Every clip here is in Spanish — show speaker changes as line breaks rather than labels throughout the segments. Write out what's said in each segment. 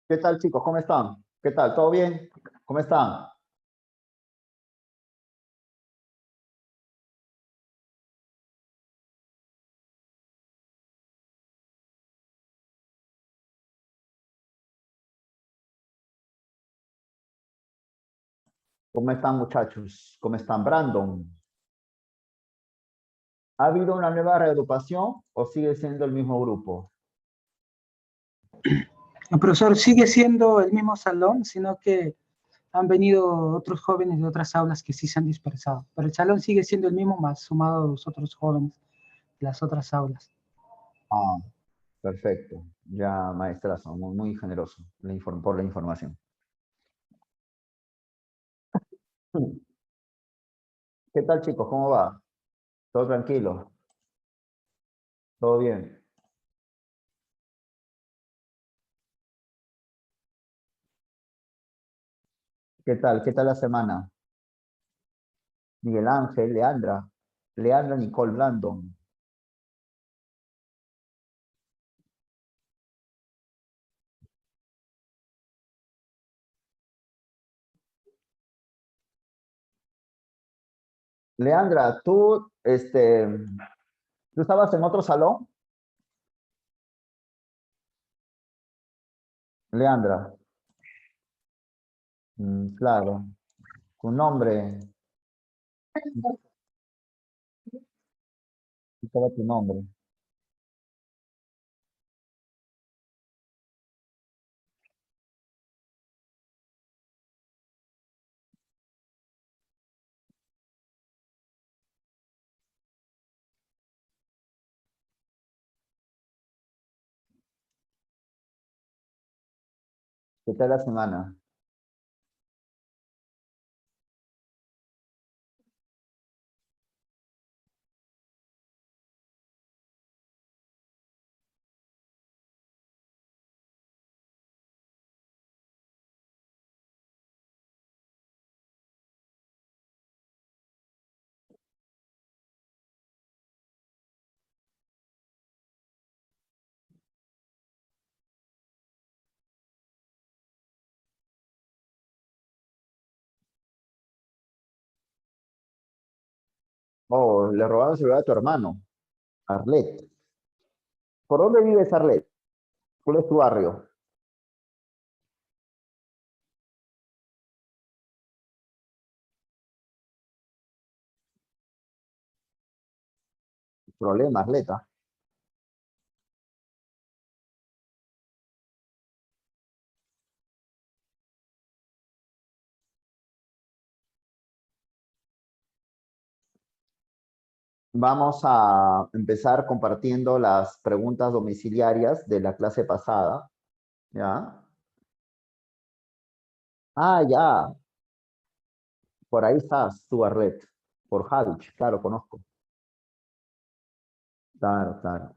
¿Qué tal, chicos? ¿Cómo están? ¿Qué tal? ¿Todo bien? ¿Cómo están? ¿Cómo están, muchachos? ¿Cómo están, Brandon? ¿Ha habido una nueva reagrupación o sigue siendo el mismo grupo?
El profesor sigue siendo el mismo salón, sino que han venido otros jóvenes de otras aulas que sí se han dispersado. Pero el salón sigue siendo el mismo, más sumado a los otros jóvenes de las otras aulas.
Ah, perfecto. Ya, maestrazo, muy generoso por la información. ¿Qué tal, chicos? ¿Cómo va? ¿Todo tranquilo? ¿Todo bien? ¿Qué tal? ¿Qué tal la semana? Miguel Ángel, Leandra Nicole Blandon. Leandra, ¿tú estabas en otro salón? Leandra, claro, tu nombre, estaba tu nombre. ¿Qué tal la semana? Oh, le robaron el celular a tu hermano, Arlet. ¿Por dónde vives, Arlet? ¿Cuál es tu barrio? Problema, Arleta. Vamos a empezar compartiendo las preguntas domiciliarias de la clase pasada, ¿ya? Ah, ya, por ahí estás tú, Arlet. Por Javich, claro, conozco. Claro, claro.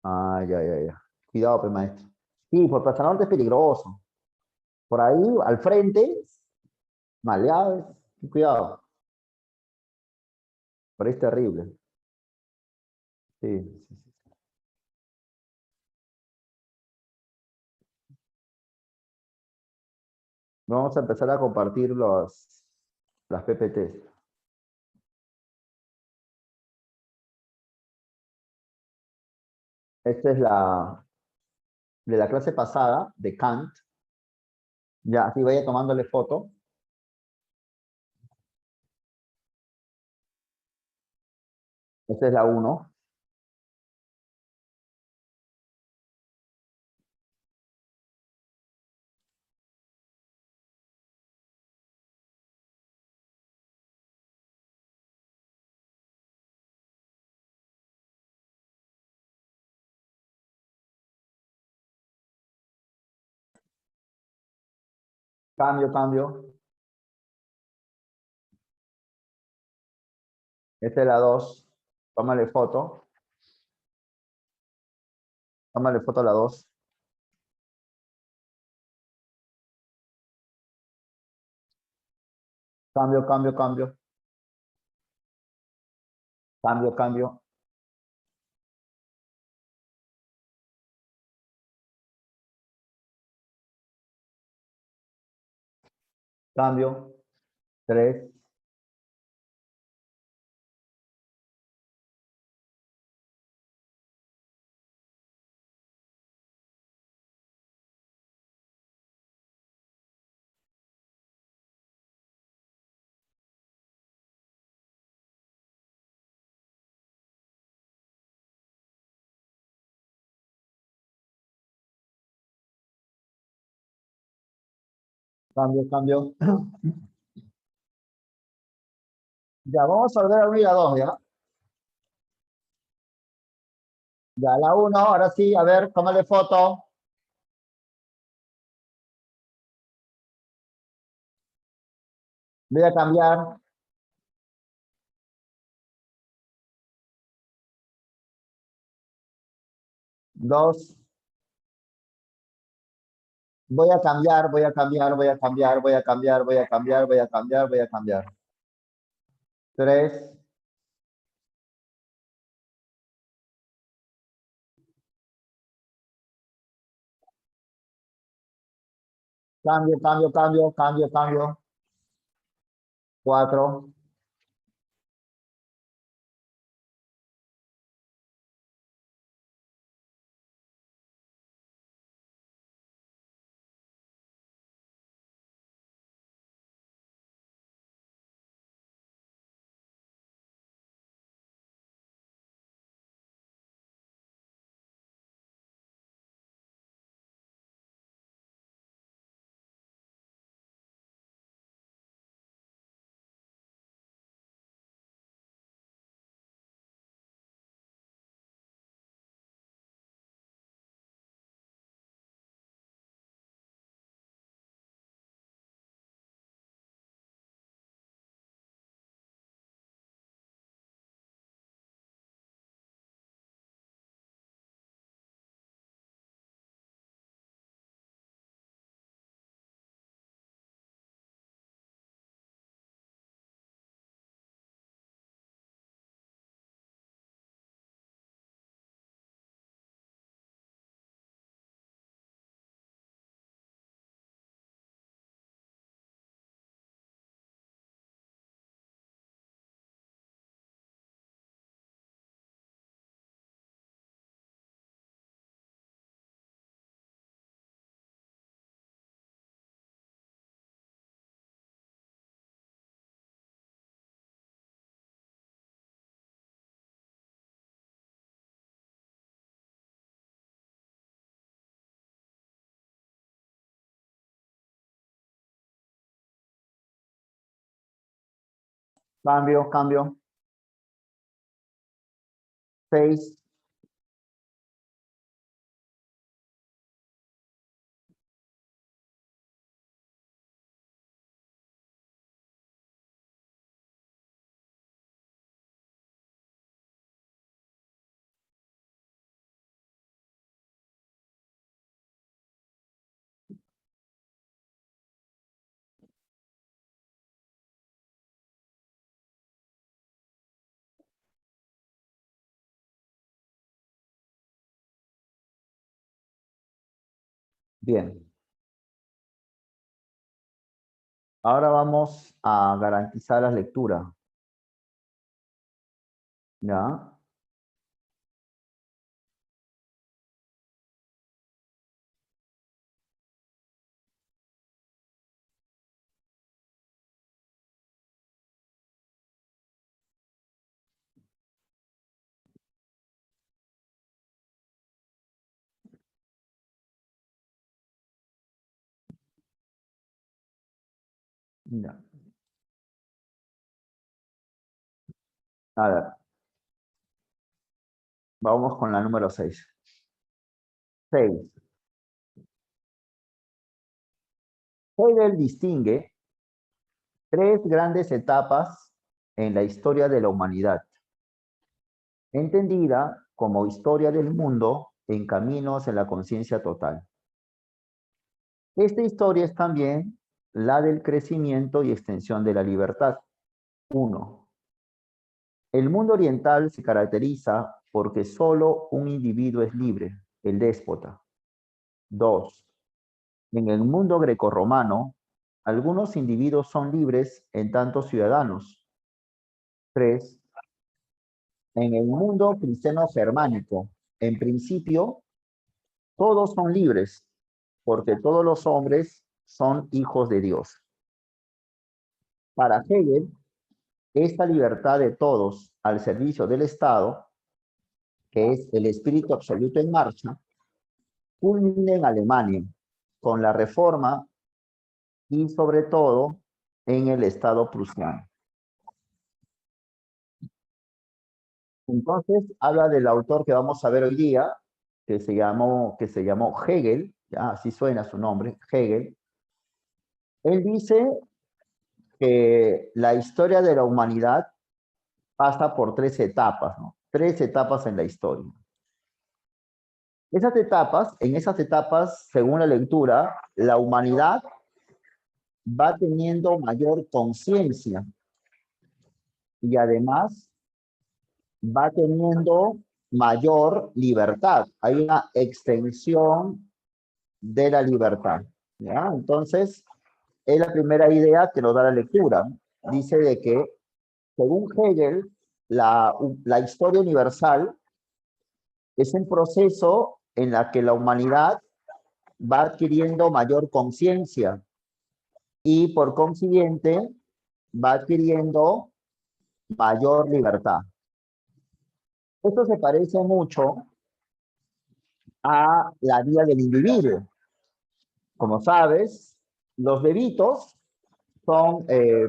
Ah, ya. Cuidado, pues, maestro. Sí, por Plaza Norte es peligroso. Por ahí, al frente, maleables. Cuidado, por ahí es terrible. Sí. Vamos a empezar a compartir las PPTs. Esta es la de la clase pasada, de Kant. Ya, así vaya tomándole foto. Esta es la uno. Cambio. Esta es la 2. Tómale foto. Tómale foto a la 2. Cambio. Cambio. Cambio. 3. Cambio, cambio. Ya, vamos a volver a unir a 2, ¿ya? Ya, la 1, ahora sí, a ver, tómale foto. Voy a cambiar. 2. Voy a cambiar, voy a cambiar, voy a cambiar, voy a cambiar, voy a cambiar, voy a cambiar, voy a cambiar. 3. Cambio, cambio, cambio, cambio, cambio. 4. Cambio, cambio. 6. Bien. Ahora vamos a garantizar la lectura. ¿Ya? Ya. A ver, vamos con la número 6. 6. Hegel distingue tres grandes etapas en la historia de la humanidad, entendida como historia del mundo en caminos en la conciencia total. Esta historia es también la del crecimiento y extensión de la libertad. 1. El mundo oriental se caracteriza porque solo un individuo es libre, el déspota. 2. En el mundo grecorromano, Algunos individuos son libres en tanto ciudadanos. 3. En el mundo cristiano germánico, en principio, todos son libres, porque todos los hombres son hijos de Dios. Para Hegel, esta libertad de todos al servicio del Estado, que es el espíritu absoluto en marcha, culmina en Alemania, con la Reforma y sobre todo en el Estado prusiano. Entonces, habla del autor que vamos a ver hoy día, que se llamó Hegel, ya así suena su nombre, Hegel. Él dice que la historia de la humanidad pasa por 3 etapas, ¿no? 3 etapas en la historia. En esas etapas, según la lectura, la humanidad va teniendo mayor conciencia y además va teniendo mayor libertad. Hay una extensión de la libertad, ¿ya? Entonces, es la primera idea que nos da la lectura. Dice de que, según Hegel, la historia universal es un proceso en la que la humanidad va adquiriendo mayor conciencia y por consiguiente va adquiriendo mayor libertad. Esto se parece mucho a la vida del individuo. Como sabes, los bebitos son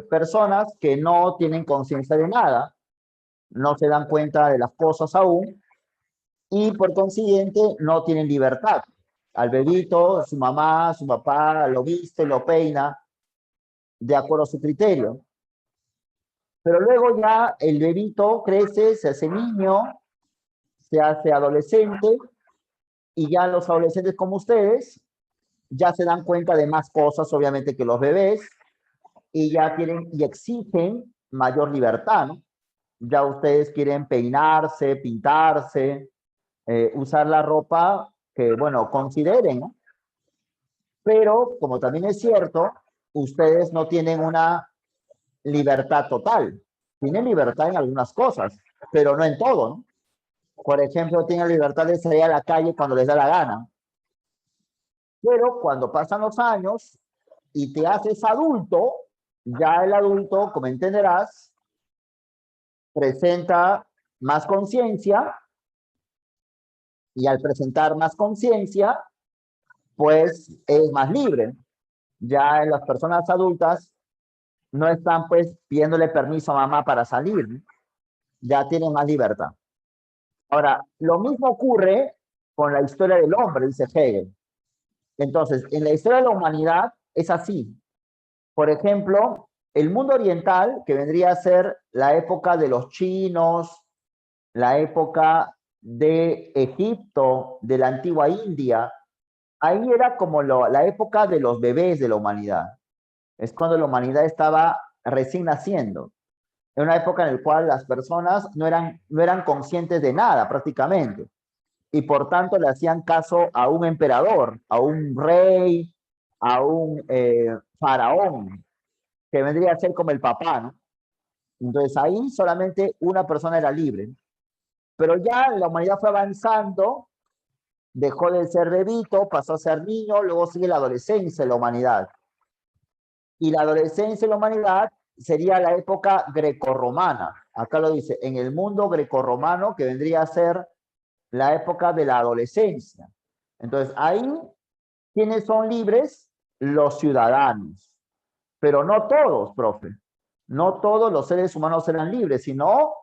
personas que no tienen conciencia de nada, no se dan cuenta de las cosas aún y por consiguiente no tienen libertad. Al bebito, su mamá, su papá lo viste, lo peina de acuerdo a su criterio. Pero luego ya el bebito crece, se hace niño, se hace adolescente y ya los adolescentes como ustedes ya se dan cuenta de más cosas, obviamente, que los bebés y ya tienen y exigen mayor libertad, ¿no? Ya ustedes quieren peinarse, pintarse, usar la ropa que, bueno, consideren, ¿no? Pero, como también es cierto, ustedes no tienen una libertad total. Tienen libertad en algunas cosas, pero no en todo, ¿no? Por ejemplo, tienen libertad de salir a la calle cuando les da la gana. Pero cuando pasan los años y te haces adulto, ya el adulto, como entenderás, presenta más conciencia y al presentar más conciencia, pues es más libre. Ya en las personas adultas no están pues pidiéndole permiso a mamá para salir, ¿no? Ya tienen más libertad. Ahora, lo mismo ocurre con la historia del hombre, dice Hegel. Entonces, en la historia de la humanidad es así. Por ejemplo, el mundo oriental, que vendría a ser la época de los chinos, la época de Egipto, de la antigua India, ahí era como la época de los bebés de la humanidad. Es cuando la humanidad estaba recién naciendo. Era una época en la cual las personas no eran conscientes de nada prácticamente. Y por tanto le hacían caso a un emperador, a un rey, a un faraón, que vendría a ser como el papá, ¿no? Entonces ahí solamente una persona era libre. Pero ya la humanidad fue avanzando, dejó de ser bebito, pasó a ser niño, luego sigue la adolescencia de la humanidad. Y la adolescencia de la humanidad sería la época grecorromana. Acá lo dice, en el mundo grecorromano, que vendría a ser la época de la adolescencia. Entonces ahí, ¿quiénes son libres? Los ciudadanos. Pero no todos, profe. No todos los seres humanos eran libres, sino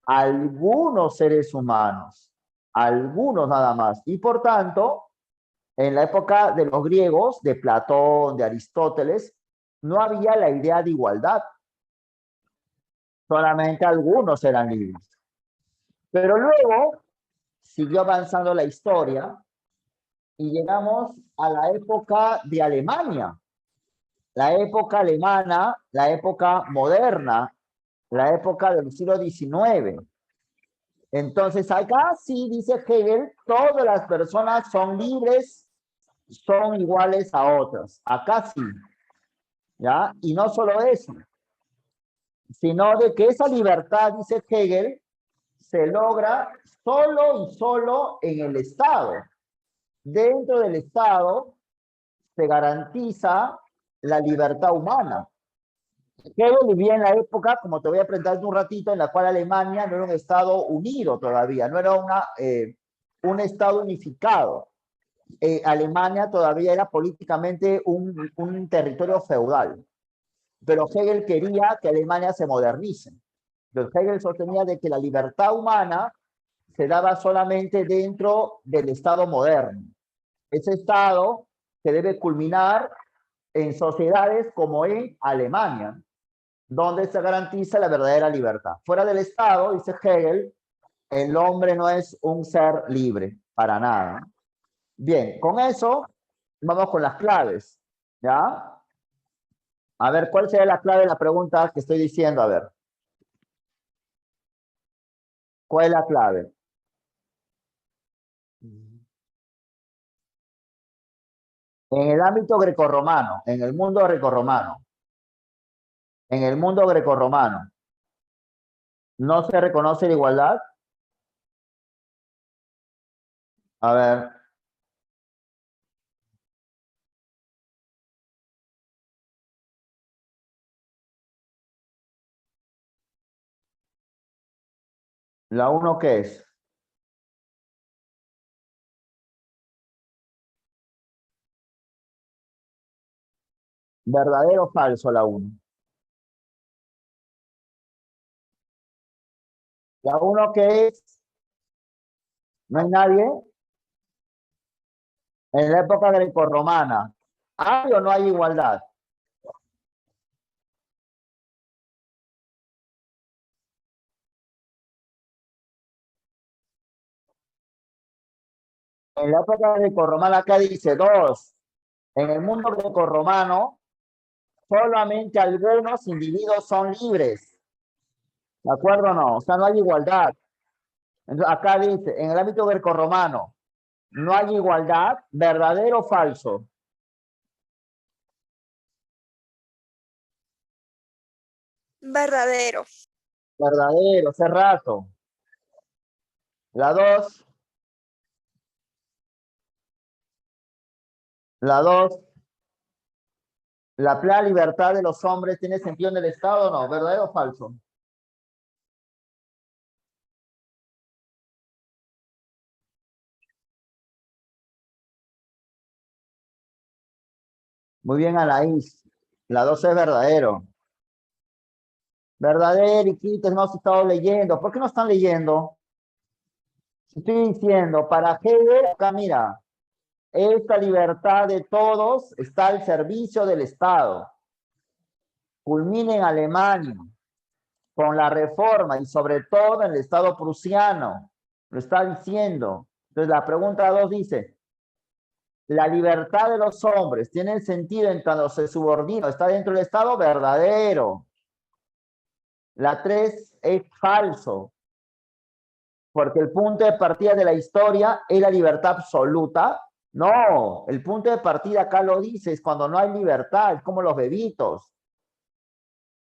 algunos seres humanos. Algunos nada más. Y por tanto, en la época de los griegos, de Platón, de Aristóteles, no había la idea de igualdad. Solamente algunos eran libres. Pero luego siguió avanzando la historia y llegamos a la época de Alemania. La época alemana, la época moderna, la época del siglo XIX. Entonces acá sí dice Hegel, todas las personas son libres, son iguales a otras. Acá sí. ¿ya? Y no solo eso, sino de que esa libertad, dice Hegel, se logra solo y solo en el Estado. Dentro del Estado se garantiza la libertad humana. Hegel vivía en la época, como te voy a presentar en un ratito, en la cual Alemania no era un Estado unido todavía, no era un Estado unificado. Alemania todavía era políticamente un territorio feudal, pero Hegel quería que Alemania se modernice. Entonces Hegel sostenía de que la libertad humana se daba solamente dentro del Estado moderno. Ese Estado se debe culminar en sociedades como en Alemania, donde se garantiza la verdadera libertad. Fuera del Estado, dice Hegel, el hombre no es un ser libre, para nada. Bien, con eso vamos con las claves, ¿ya? A ver, ¿cuál sería la clave de la pregunta que estoy diciendo? A ver. ¿Cuál es la clave? En el ámbito grecorromano, en el mundo grecorromano, ¿no se reconoce la igualdad? A ver, ¿la uno qué es? ¿Verdadero o falso la uno? ¿La uno qué es? ¿No hay nadie? En la época grecorromana, ¿hay o no hay igualdad? En la época grecorromana, acá dice dos. En el mundo grecorromano, solamente algunos individuos son libres. ¿De acuerdo o no? O sea, no hay igualdad. Entonces, acá dice, en el ámbito grecorromano, no hay igualdad, ¿verdadero o falso?
Verdadero.
Verdadero, hace rato. La dos, la plena libertad de los hombres tiene sentido en el Estado o no, ¿verdadero o falso? Muy bien, Anaís. La dos es verdadero. Verdadero, y Quites, hemos estado leyendo. ¿Por qué no están leyendo? Estoy diciendo, para Hegel, acá mira, esta libertad de todos está al servicio del Estado. Culmina en Alemania con la reforma y sobre todo en el Estado prusiano. Lo está diciendo. Entonces la pregunta 2 dice, ¿la libertad de los hombres tiene sentido en cuando se subordina, está dentro del Estado? Verdadero. La 3 es falso, porque el punto de partida de la historia es la libertad absoluta. No, el punto de partida acá lo dice, es cuando no hay libertad, es como los bebitos.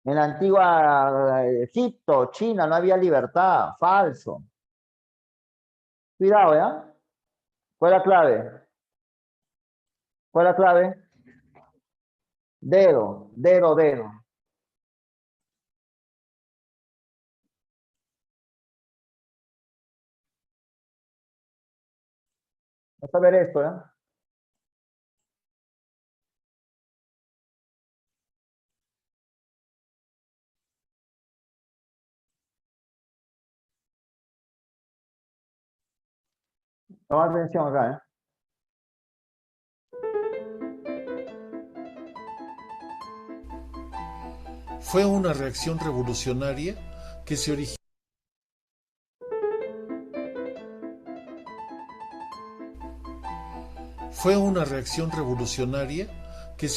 En la antigua Egipto, China, no había libertad. Falso. Cuidado, ¿ya? ¿Cuál es la clave? ¿Cuál es la clave? Dedo, dedo, dedo. Vamos a ver esto, ¿eh? Toma atención acá, ¿eh?
Fue una reacción revolucionaria que se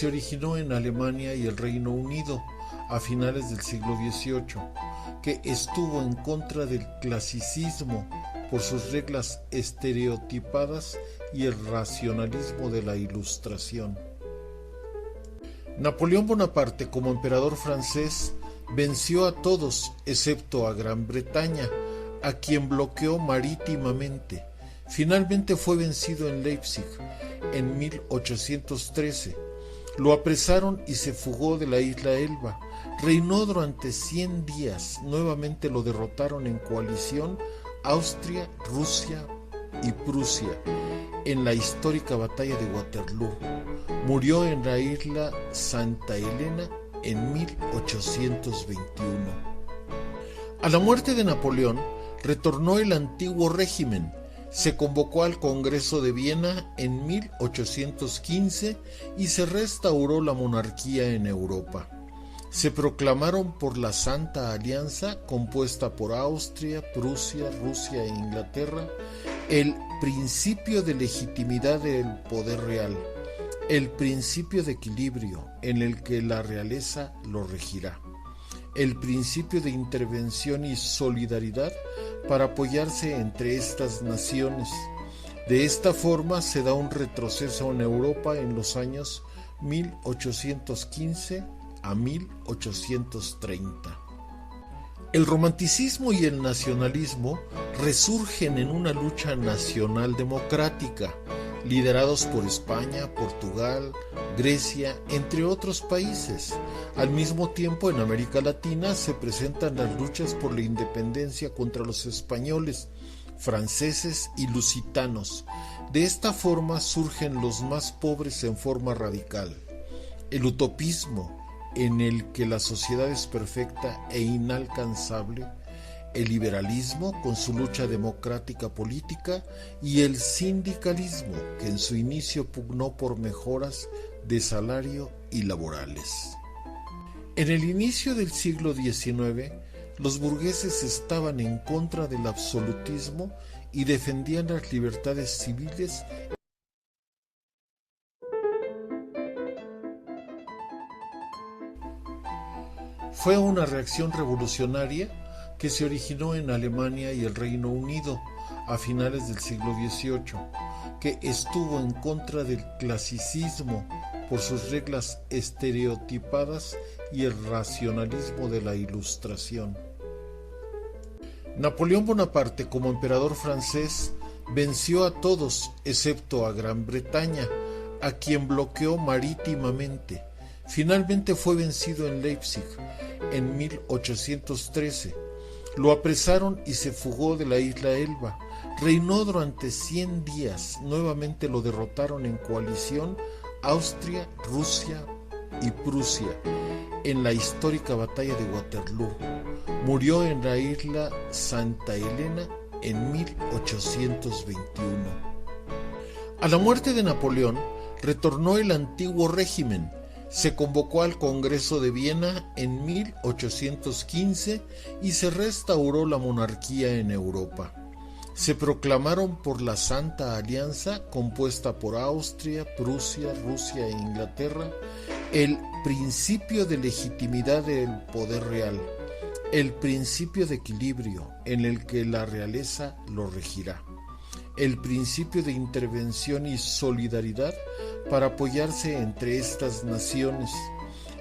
originó en Alemania y el Reino Unido a finales del siglo XVIII, que estuvo en contra del clasicismo por sus reglas estereotipadas y el racionalismo de la Ilustración. Napoleón Bonaparte, como emperador francés, venció a todos excepto a Gran Bretaña, a quien bloqueó marítimamente. Finalmente fue vencido en Leipzig en 1813. Lo apresaron y se fugó de la isla Elba. Reinó durante 100 días. Nuevamente lo derrotaron en coalición Austria, Rusia y Prusia en la histórica batalla de Waterloo. Murió en la isla Santa Elena en 1821. A la muerte de Napoleón, retornó el antiguo régimen. Se convocó al Congreso de Viena en 1815 y se restauró la monarquía en Europa. Se proclamaron por la Santa Alianza, compuesta por Austria, Prusia, Rusia e Inglaterra, el principio de legitimidad del poder real, el principio de equilibrio en el que la realeza lo regirá, el principio de intervención y solidaridad para apoyarse entre estas naciones. De esta forma se da un retroceso en Europa en los años 1815 a 1830. El romanticismo y el nacionalismo resurgen en una lucha nacional democrática, liderados por España, Portugal, Grecia, entre otros países. Al mismo tiempo, en América Latina se presentan las luchas por la independencia contra los españoles, franceses y lusitanos. De esta forma surgen los más pobres en forma radical. El utopismo, en el que la sociedad es perfecta e inalcanzable, el liberalismo con su lucha democrática política y el sindicalismo que en su inicio pugnó por mejoras de salario y laborales. En el inicio del siglo XIX, los burgueses estaban en contra del absolutismo y defendían las libertades civiles. Fue una reacción revolucionaria que se originó en Alemania y el Reino Unido a finales del siglo XVIII, que estuvo en contra del clasicismo por sus reglas estereotipadas y el racionalismo de la Ilustración. Napoleón Bonaparte, como emperador francés, venció a todos excepto a Gran Bretaña, a quien bloqueó marítimamente. Finalmente fue vencido en Leipzig en 1813. Lo apresaron y se fugó de la isla Elba. Reinó durante 100 días. Nuevamente lo derrotaron en coalición Austria, Rusia y Prusia en la histórica batalla de Waterloo. Murió en la isla Santa Elena en 1821. A la muerte de Napoleón, retornó el antiguo régimen. Se convocó al Congreso de Viena en 1815 y se restauró la monarquía en Europa. Se proclamaron por la Santa Alianza, compuesta por Austria, Prusia, Rusia e Inglaterra, el principio de legitimidad del poder real, el principio de equilibrio en el que la realeza lo regirá, el principio de intervención y solidaridad para apoyarse entre estas naciones.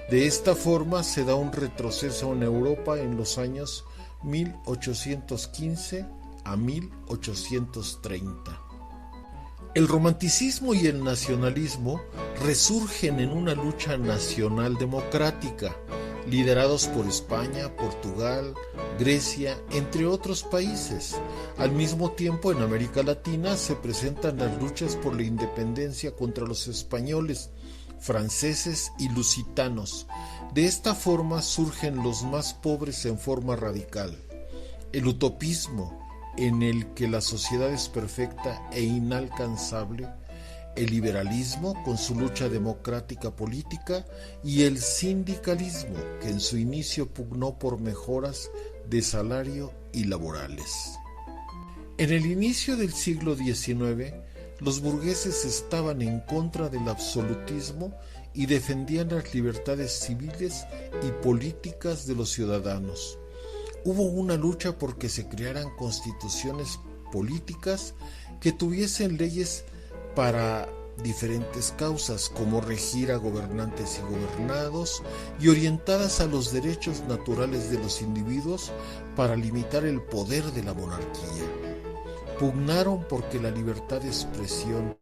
De esta forma se da un retroceso en Europa en los años 1815 a 1830. El romanticismo y el nacionalismo resurgen en una lucha nacional democrática, liderados por España, Portugal, Grecia, entre otros países. Al mismo tiempo, en América Latina se presentan las luchas por la independencia contra los españoles, franceses y lusitanos. De esta forma surgen los más pobres en forma radical. El utopismo, en el que la sociedad es perfecta e inalcanzable, el liberalismo con su lucha democrática política y el sindicalismo que en su inicio pugnó por mejoras de salario y laborales. En el inicio del siglo XIX, los burgueses estaban en contra del absolutismo y defendían las libertades civiles y políticas de los ciudadanos. Hubo una lucha por que se crearan constituciones políticas que tuviesen leyes para diferentes causas como regir a gobernantes y gobernados y orientadas a los derechos naturales de los individuos para limitar el poder de la monarquía. Pugnaron porque la libertad de expresión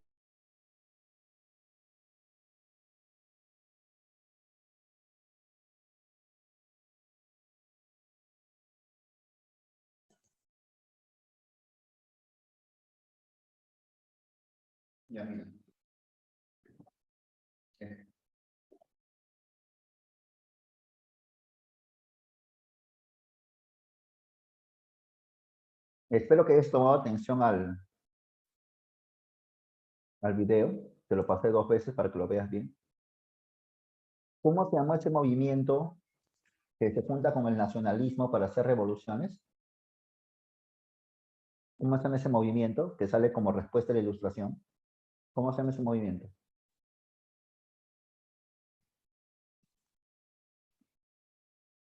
Ya, mira. Espero que hayas tomado atención al video. Te lo pasé 2 veces para que lo veas bien. ¿Cómo se llama ese movimiento que se junta con el nacionalismo para hacer revoluciones? ¿Cómo se llama ese movimiento que sale como respuesta a la Ilustración? ¿Cómo se llama ese movimiento?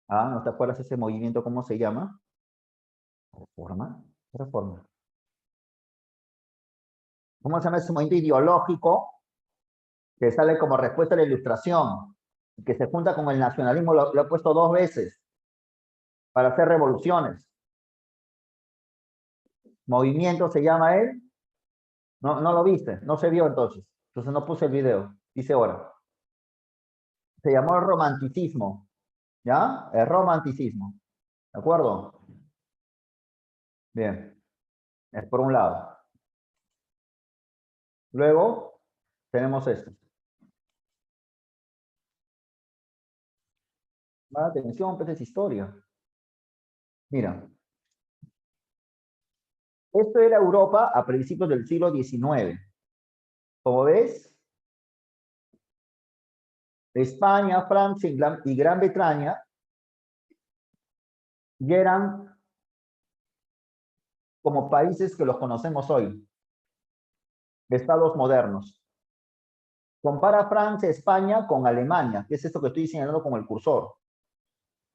Ah, ¿no te acuerdas ese movimiento cómo se llama? ¿Reforma? ¿Reforma? ¿Cómo se llama ese movimiento ideológico que sale como respuesta a la Ilustración? Que se junta con el nacionalismo, lo he puesto 2 veces para hacer revoluciones. ¿Movimiento se llama él? No, no lo viste, no se vio entonces. Entonces no puse el video, dice ahora. Se llamó el romanticismo, ¿ya? El romanticismo, ¿de acuerdo? Bien, es por un lado. Luego tenemos esto. Atención, pues es historia. Mira, esto era Europa a principios del siglo XIX. Como ves, España, Francia y Gran Bretaña ya eran como países que los conocemos hoy, estados modernos. Compara Francia, España con Alemania, que es esto que estoy señalando con el cursor.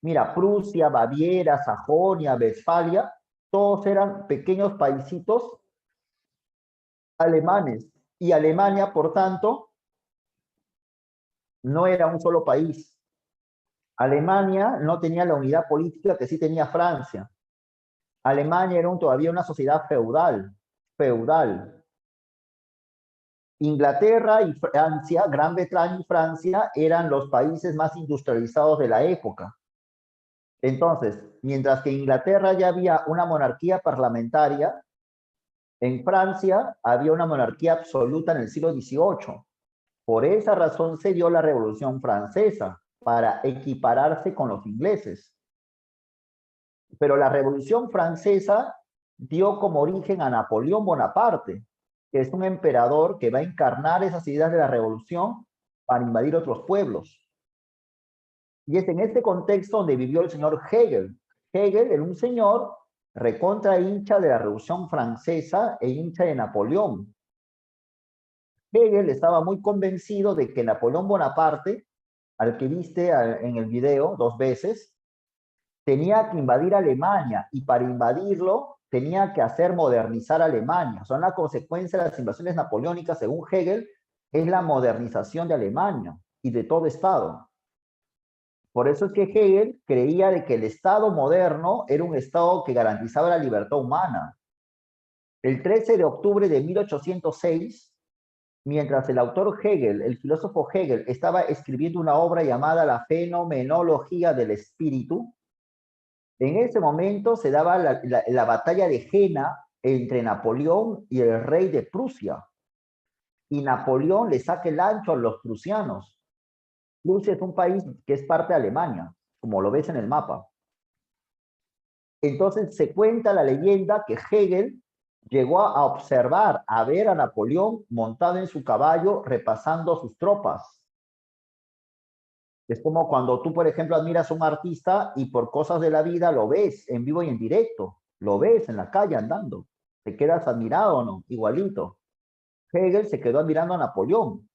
Mira, Prusia, Baviera, Sajonia, Westfalia, todos eran pequeños paisitos alemanes. Y Alemania, por tanto, no era un solo país. Alemania no tenía la unidad política que sí tenía Francia. Alemania era todavía una sociedad feudal. Inglaterra y Francia, Gran Bretaña y Francia eran los países más industrializados de la época. Entonces, mientras que en Inglaterra ya había una monarquía parlamentaria, en Francia había una monarquía absoluta en el siglo XVIII. Por esa razón se dio la Revolución Francesa, para equipararse con los ingleses. Pero la Revolución Francesa dio como origen a Napoleón Bonaparte, que es un emperador que va a encarnar esas ideas de la revolución para invadir otros pueblos. Y es en este contexto donde vivió el señor Hegel. Hegel era un señor recontra hincha de la Revolución Francesa e hincha de Napoleón. Hegel estaba muy convencido de que Napoleón Bonaparte, al que viste en el video 2 veces, tenía que invadir Alemania y para invadirlo tenía que hacer modernizar Alemania. O sea, una consecuencia de las invasiones napoleónicas, según Hegel, es la modernización de Alemania y de todo Estado. Por eso es que Hegel creía de que el Estado moderno era un Estado que garantizaba la libertad humana. El 13 de octubre de 1806, mientras el autor Hegel, el filósofo Hegel, estaba escribiendo una obra llamada La Fenomenología del Espíritu, en ese momento se daba la batalla de Jena entre Napoleón y el rey de Prusia. Y Napoleón le saca el ancho a los prusianos. Prusia es un país que es parte de Alemania, como lo ves en el mapa. Entonces se cuenta la leyenda que Hegel llegó a observar, a ver a Napoleón montado en su caballo repasando sus tropas. Es como cuando tú, por ejemplo, admiras a un artista y por cosas de la vida lo ves en vivo y en directo, lo ves en la calle andando, te quedas admirado o no, igualito. Hegel se quedó admirando a Napoleón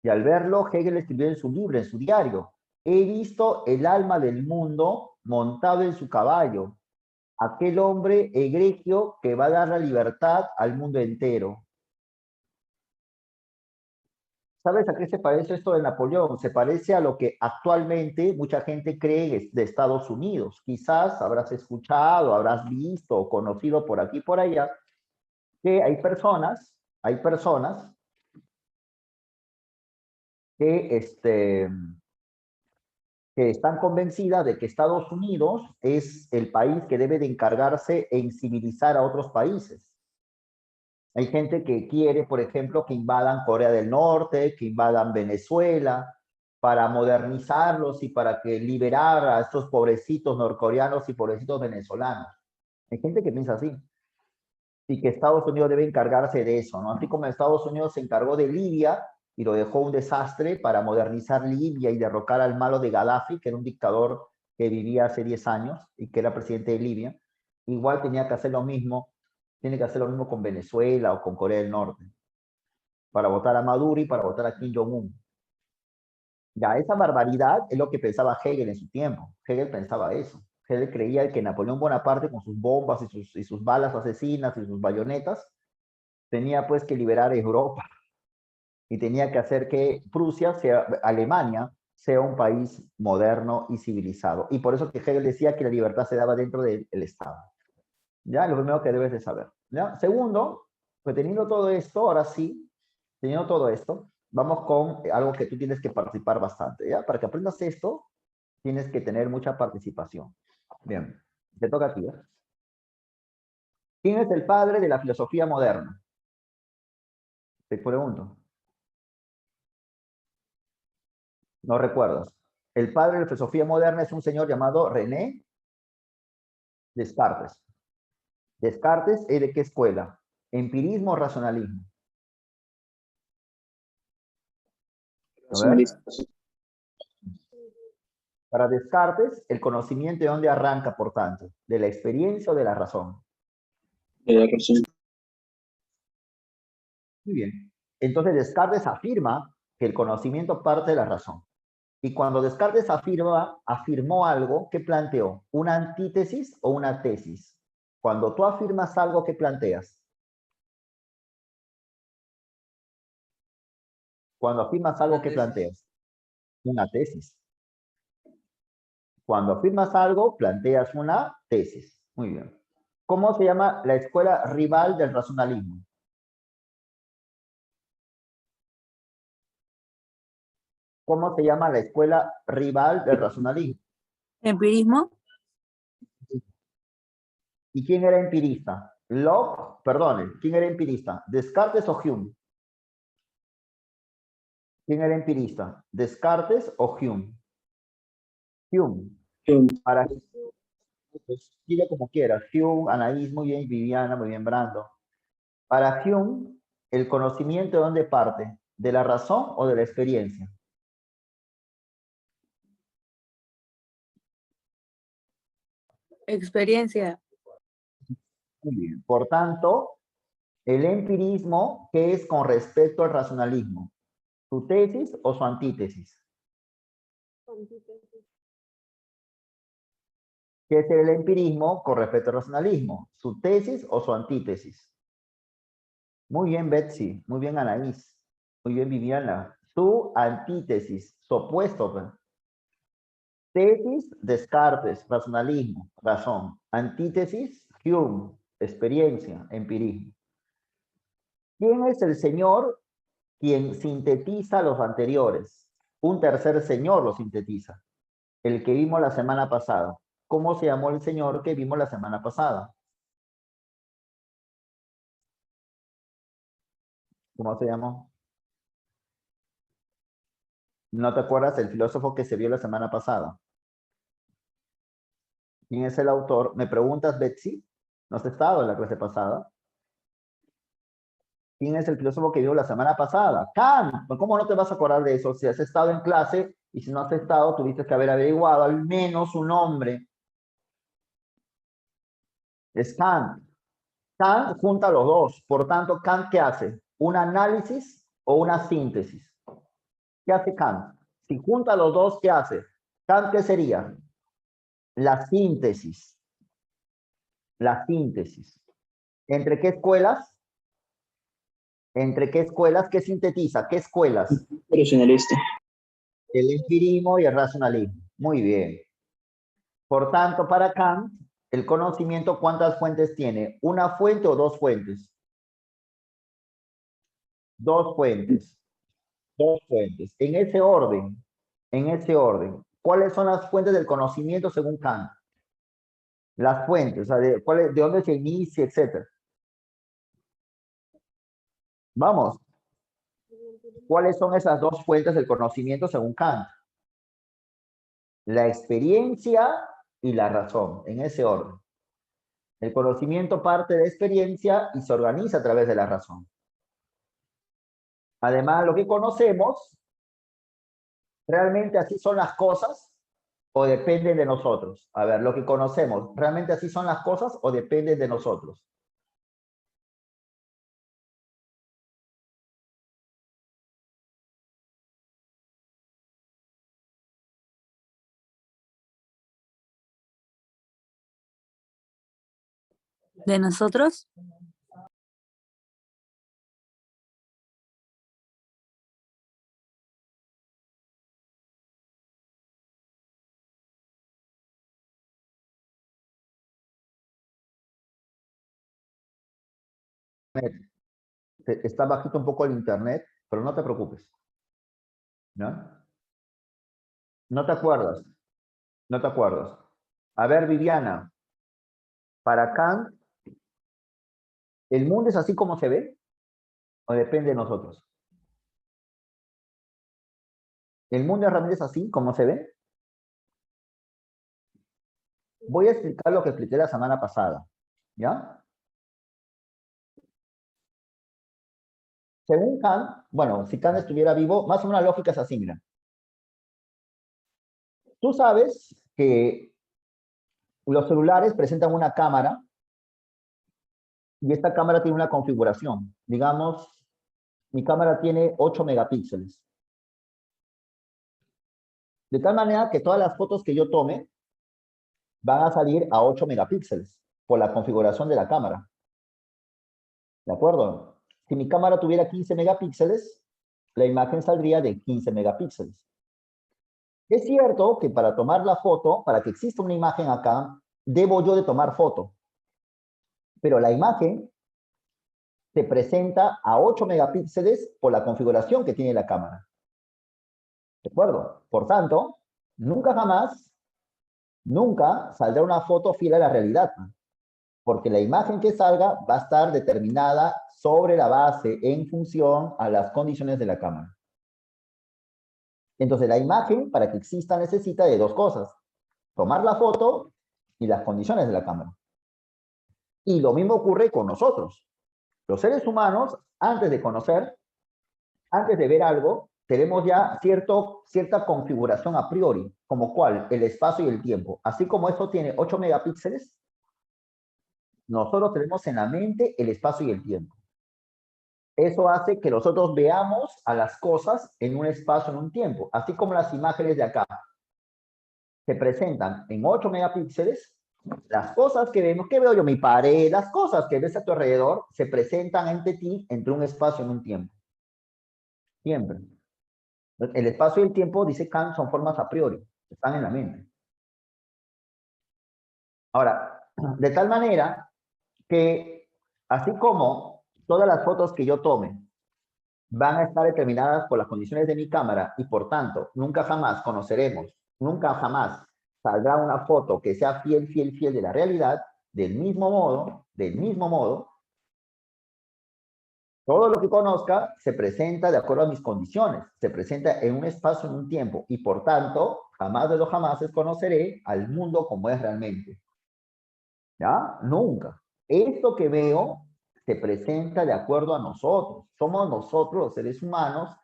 y al verlo, Hegel escribió en su libro, en su diario, he visto el alma del mundo montado en su caballo, aquel hombre egregio que va a dar la libertad al mundo entero. ¿Sabes a qué se parece esto de Napoleón? Se parece a lo que actualmente mucha gente cree de Estados Unidos. Quizás habrás escuchado, habrás visto o conocido por aquí y por allá que hay personas que, que están convencidas de que Estados Unidos es el país que debe de encargarse en civilizar a otros países. Hay gente que quiere, por ejemplo, que invadan Corea del Norte, que invadan Venezuela, para modernizarlos y para que liberar a estos pobrecitos norcoreanos y pobrecitos venezolanos. Hay gente que piensa así. Y que Estados Unidos debe encargarse de eso, ¿no? Así como Estados Unidos se encargó de Libia y lo dejó un desastre para modernizar Libia y derrocar al malo de Gaddafi, que era un dictador que vivía hace 10 años y que era presidente de Libia, igual tenía que hacer lo mismo, tiene que hacer lo mismo con Venezuela o con Corea del Norte, para votar a Maduro y para votar a Kim Jong-un. Ya, esa barbaridad es lo que pensaba Hegel en su tiempo. Hegel pensaba eso. Hegel creía que Napoleón Bonaparte, con sus bombas y sus balas asesinas y sus bayonetas, tenía pues que liberar Europa y tenía que hacer que Prusia, Alemania, sea un país moderno y civilizado. Y por eso que Hegel decía que la libertad se daba dentro del Estado. ¿Ya? Lo primero que debes de saber. ¿Ya? Segundo, pues teniendo todo esto, ahora sí, teniendo todo esto, vamos con algo que tú tienes que participar bastante. ¿Ya? Para que aprendas esto, tienes que tener mucha participación. Bien, te toca aquí. ¿Eh? ¿Quién es el padre de la filosofía moderna? Te pregunto. No recuerdas. El padre de la filosofía moderna es un señor llamado René Descartes. Descartes es de qué escuela? Empirismo o racionalismo. A ver. Para Descartes, el conocimiento de dónde arranca, por tanto, de la experiencia o de la razón.
De la razón.
Muy bien. Entonces Descartes afirma que el conocimiento parte de la razón. Y cuando Descartes afirmó algo, ¿qué planteó? ¿Una antítesis o una tesis? Cuando tú afirmas algo, ¿qué planteas? Cuando afirmas algo, ¿qué planteas? Una tesis. Cuando afirmas algo, planteas una tesis. Muy bien. ¿Cómo se llama la escuela rival del racionalismo? ¿Cómo se llama la escuela rival del racionalismo?
Empirismo.
¿Y quién era empirista? Locke, perdone, ¿quién era empirista? ¿Descartes o Hume? ¿Quién era empirista? ¿Descartes o Hume? Hume. Para escribe como quiera. Hume, Anaís, muy bien, Viviana, muy bien, Brando. Para Hume, ¿el conocimiento de dónde parte? ¿De la razón o de la experiencia?
Experiencia.
Muy bien. Por tanto, el empirismo, ¿qué es con respecto al racionalismo? ¿Su tesis o su antítesis? ¿Qué es el empirismo con respecto al racionalismo? ¿Su tesis o su antítesis? Muy bien, Betsy. Muy bien, Anaís. Muy bien, Viviana. Su antítesis, su opuesto. Pues. Tesis, Descartes, racionalismo, razón. Antítesis, Hume, experiencia, empirismo. ¿Quién es el señor quien sintetiza los anteriores? Un tercer señor lo sintetiza. El que vimos la semana pasada. ¿Cómo se llamó el señor que vimos la semana pasada? ¿Cómo se llamó? ¿No te acuerdas del filósofo que se vio la semana pasada? ¿Quién es el autor? ¿Me preguntas, Betsy? ¿No has estado en la clase pasada? ¿Quién es el filósofo que vio la semana pasada? Kant. ¿Cómo no te vas a acordar de eso? Si has estado en clase y si no has estado, tuviste que haber averiguado al menos su nombre. Es Kant. Kant junta los dos. Por tanto, Kant, ¿qué hace? ¿Un análisis o una síntesis? ¿Qué hace Kant? Si junta los dos, ¿qué hace? Kant, ¿qué sería? La síntesis. La síntesis. ¿Entre qué escuelas? ¿Entre qué escuelas? ¿Qué sintetiza? ¿Qué escuelas?
Racionalista.
El empirismo y el racionalismo. Muy bien. Por tanto, para Kant, el conocimiento, ¿cuántas fuentes tiene? ¿Una fuente o dos fuentes? Dos fuentes. Dos fuentes. En ese orden. En ese orden. ¿Cuáles son las fuentes del conocimiento según Kant? Las fuentes, o sea, de dónde se inicia, etcétera. Vamos. ¿Cuáles son esas dos fuentes del conocimiento según Kant? La experiencia y la razón, en ese orden. El conocimiento parte de experiencia y se organiza a través de la razón. Además, lo que conocemos, ¿realmente así son las cosas o dependen de nosotros? A ver, lo que conocemos, ¿realmente así son las cosas o dependen de nosotros?
¿De nosotros?
Está bajito un poco el internet, pero no te preocupes. ¿No? No te acuerdas. No te acuerdas. A ver, Viviana, para Kant, ¿el mundo es así como se ve o depende de nosotros? ¿El mundo realmente es así como se ve? Voy a explicar lo que expliqué la semana pasada. ¿Ya? Según Kant, bueno, si Kant estuviera vivo, más o menos la lógica es así, mira. Tú sabes que los celulares presentan una cámara y esta cámara tiene una configuración. Digamos, mi cámara tiene 8 megapíxeles. De tal manera que todas las fotos que yo tome van a salir a 8 megapíxeles por la configuración de la cámara. ¿De acuerdo? Si mi cámara tuviera 15 megapíxeles, la imagen saldría de 15 megapíxeles. Es cierto que para tomar la foto, para que exista una imagen acá, debo yo de tomar foto. Pero la imagen se presenta a 8 megapíxeles por la configuración que tiene la cámara. ¿De acuerdo? Por tanto, nunca jamás, nunca saldrá una foto fiel a la realidad. Porque la imagen que salga va a estar determinada sobre la base en función a las condiciones de la cámara. Entonces, la imagen, para que exista, necesita de dos cosas. Tomar la foto y las condiciones de la cámara. Y lo mismo ocurre con nosotros. Los seres humanos, antes de conocer, antes de ver algo, tenemos ya cierta configuración a priori, como cuál, el espacio y el tiempo. Así como esto tiene 8 megapíxeles, nosotros tenemos en la mente el espacio y el tiempo. Eso hace que nosotros veamos a las cosas en un espacio, en un tiempo. Así como las imágenes de acá se presentan en 8 megapíxeles, las cosas que vemos, ¿qué veo yo? Mi pared, las cosas que ves a tu alrededor se presentan ante ti entre un espacio y un tiempo. Siempre. El espacio y el tiempo, dice Kant, son formas a priori, están en la mente. Ahora, de tal manera que, así como todas las fotos que yo tome van a estar determinadas por las condiciones de mi cámara y por tanto nunca jamás conoceremos, nunca jamás saldrá una foto que sea fiel de la realidad, del mismo modo, todo lo que conozca se presenta de acuerdo a mis condiciones, se presenta en un espacio, en un tiempo, y por tanto, jamás de los jamases conoceré al mundo como es realmente. ¿Ya? Nunca. Esto que veo se presenta de acuerdo a nosotros. Somos nosotros, los seres humanos,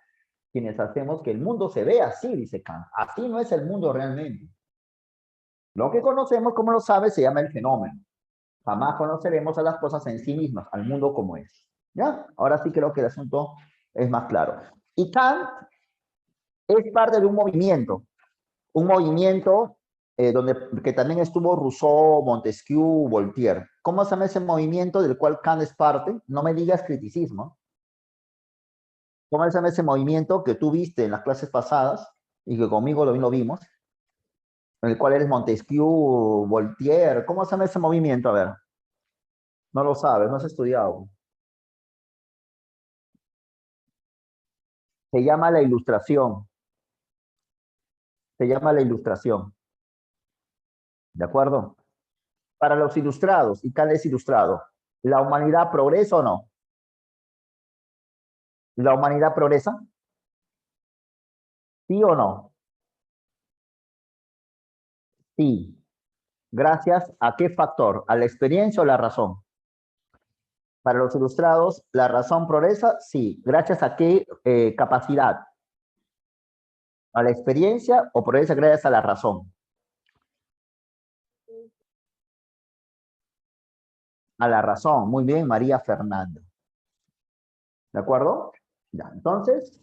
quienes hacemos que el mundo se vea así, dice Kant. Así no es el mundo realmente. Lo que conocemos, como lo sabes, se llama el fenómeno. Jamás conoceremos a las cosas en sí mismas, al mundo como es. ¿Ya? Ahora sí creo que el asunto es más claro. Y Kant es parte de un movimiento que también estuvo Rousseau, Montesquieu, Voltaire. ¿Cómo se llama ese movimiento del cual Kant es parte? No me digas criticismo. ¿Cómo se llama ese movimiento que tú viste en las clases pasadas y que conmigo lo vimos? En el cual eres Montesquieu, Voltaire. ¿Cómo se llama ese movimiento? A ver. No lo sabes, no has estudiado. Se llama la ilustración. Se llama la ilustración. ¿De acuerdo? Para los ilustrados, ¿y cuál es ilustrado? ¿La humanidad progresa o no? ¿La humanidad progresa? ¿Sí o no? Sí. ¿Gracias a qué factor? ¿A la experiencia o la razón? Para los ilustrados, ¿la razón progresa? Sí. ¿Gracias a qué capacidad? ¿A la experiencia o progresa gracias a la razón? A la razón. Muy bien, María Fernanda. ¿De acuerdo? Ya, entonces,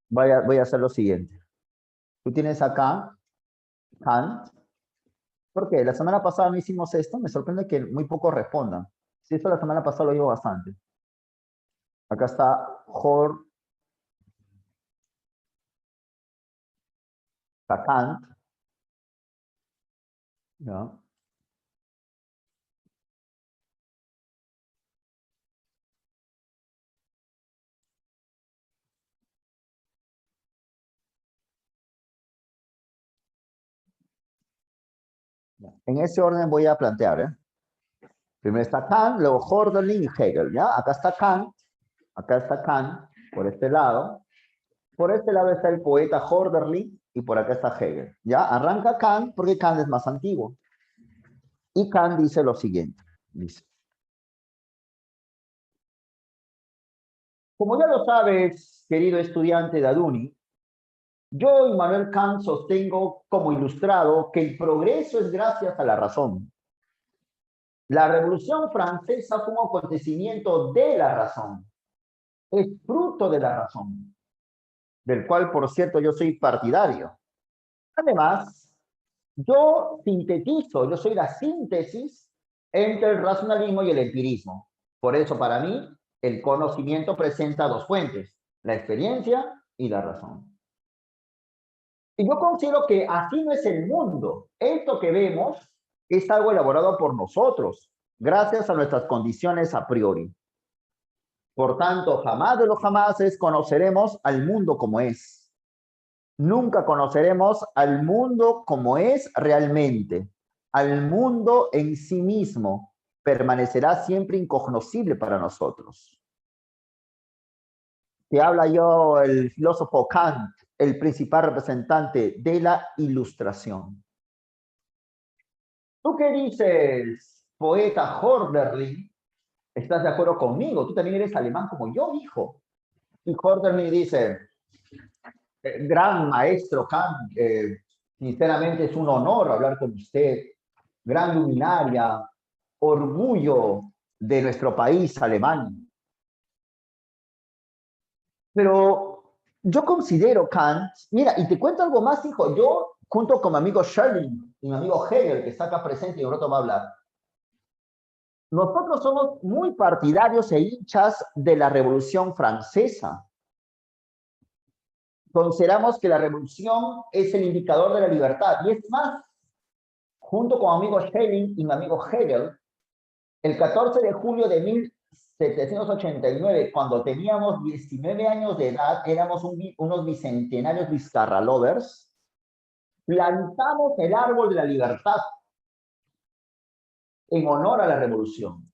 voy a hacer lo siguiente. Tú tienes acá Kant. ¿Por qué? La semana pasada no hicimos esto. Me sorprende que muy pocos respondan. Si esto la semana pasada lo digo bastante. Acá está Kant. ¿Ya? En ese orden voy a plantear, ¿eh? Primero está Kant, luego Hölderlin y Hegel, ¿ya? Acá está Kant, por este lado. Por este lado está el poeta Hölderlin y por acá está Hegel, ¿ya? Arranca Kant porque Kant es más antiguo. Y Kant dice lo siguiente, dice. Como ya lo sabes, querido estudiante de Aduni, yo, Immanuel Kant, sostengo como ilustrado que el progreso es gracias a la razón. La Revolución Francesa fue un acontecimiento de la razón. Es fruto de la razón, del cual, por cierto, yo soy partidario. Además, yo soy la síntesis entre el racionalismo y el empirismo. Por eso, para mí, el conocimiento presenta dos fuentes, la experiencia y la razón. Y yo considero que así no es el mundo. Esto que vemos es algo elaborado por nosotros, gracias a nuestras condiciones a priori. Por tanto, jamás de los jamases conoceremos al mundo como es. Nunca conoceremos al mundo como es realmente. Al mundo en sí mismo permanecerá siempre incognoscible para nosotros. Te habla yo el filósofo Kant, el principal representante de la Ilustración. ¿Tú qué dices, poeta Hölderlin? ¿Estás de acuerdo conmigo? Tú también eres alemán como yo, hijo. Y Hölderlin dice, gran maestro Kant, sinceramente es un honor hablar con usted, gran luminaria, orgullo de nuestro país, Alemania. Pero yo considero Kant, mira, y te cuento algo más, hijo, yo junto con mi amigo Schelling y mi amigo Hegel, que está acá presente y un rato va a hablar, nosotros somos muy partidarios e hinchas de la Revolución Francesa. Consideramos que la revolución es el indicador de la libertad. Y es más, junto con mi amigo Schelling y mi amigo Hegel, el 14 de julio de 1789, cuando teníamos 19 años de edad, éramos unos bicentenarios Vizcarra-lovers, plantamos el árbol de la libertad en honor a la revolución.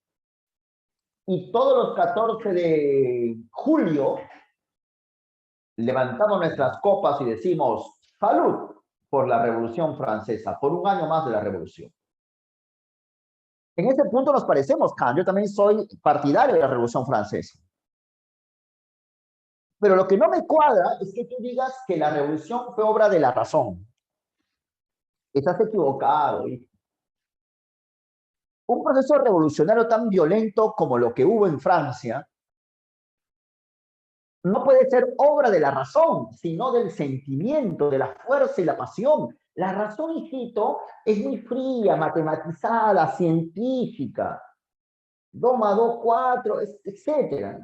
Y todos los 14 de julio levantamos nuestras copas y decimos salud por la Revolución Francesa, por un año más de la revolución. En ese punto nos parecemos, Kant. Yo también soy partidario de la Revolución Francesa. Pero lo que no me cuadra es que tú digas que la revolución fue obra de la razón. Estás equivocado. Un proceso revolucionario tan violento como lo que hubo en Francia no puede ser obra de la razón, sino del sentimiento, de la fuerza y la pasión. La razón, hijito, es muy fría, matematizada, científica. 2 más 2, 4, etc.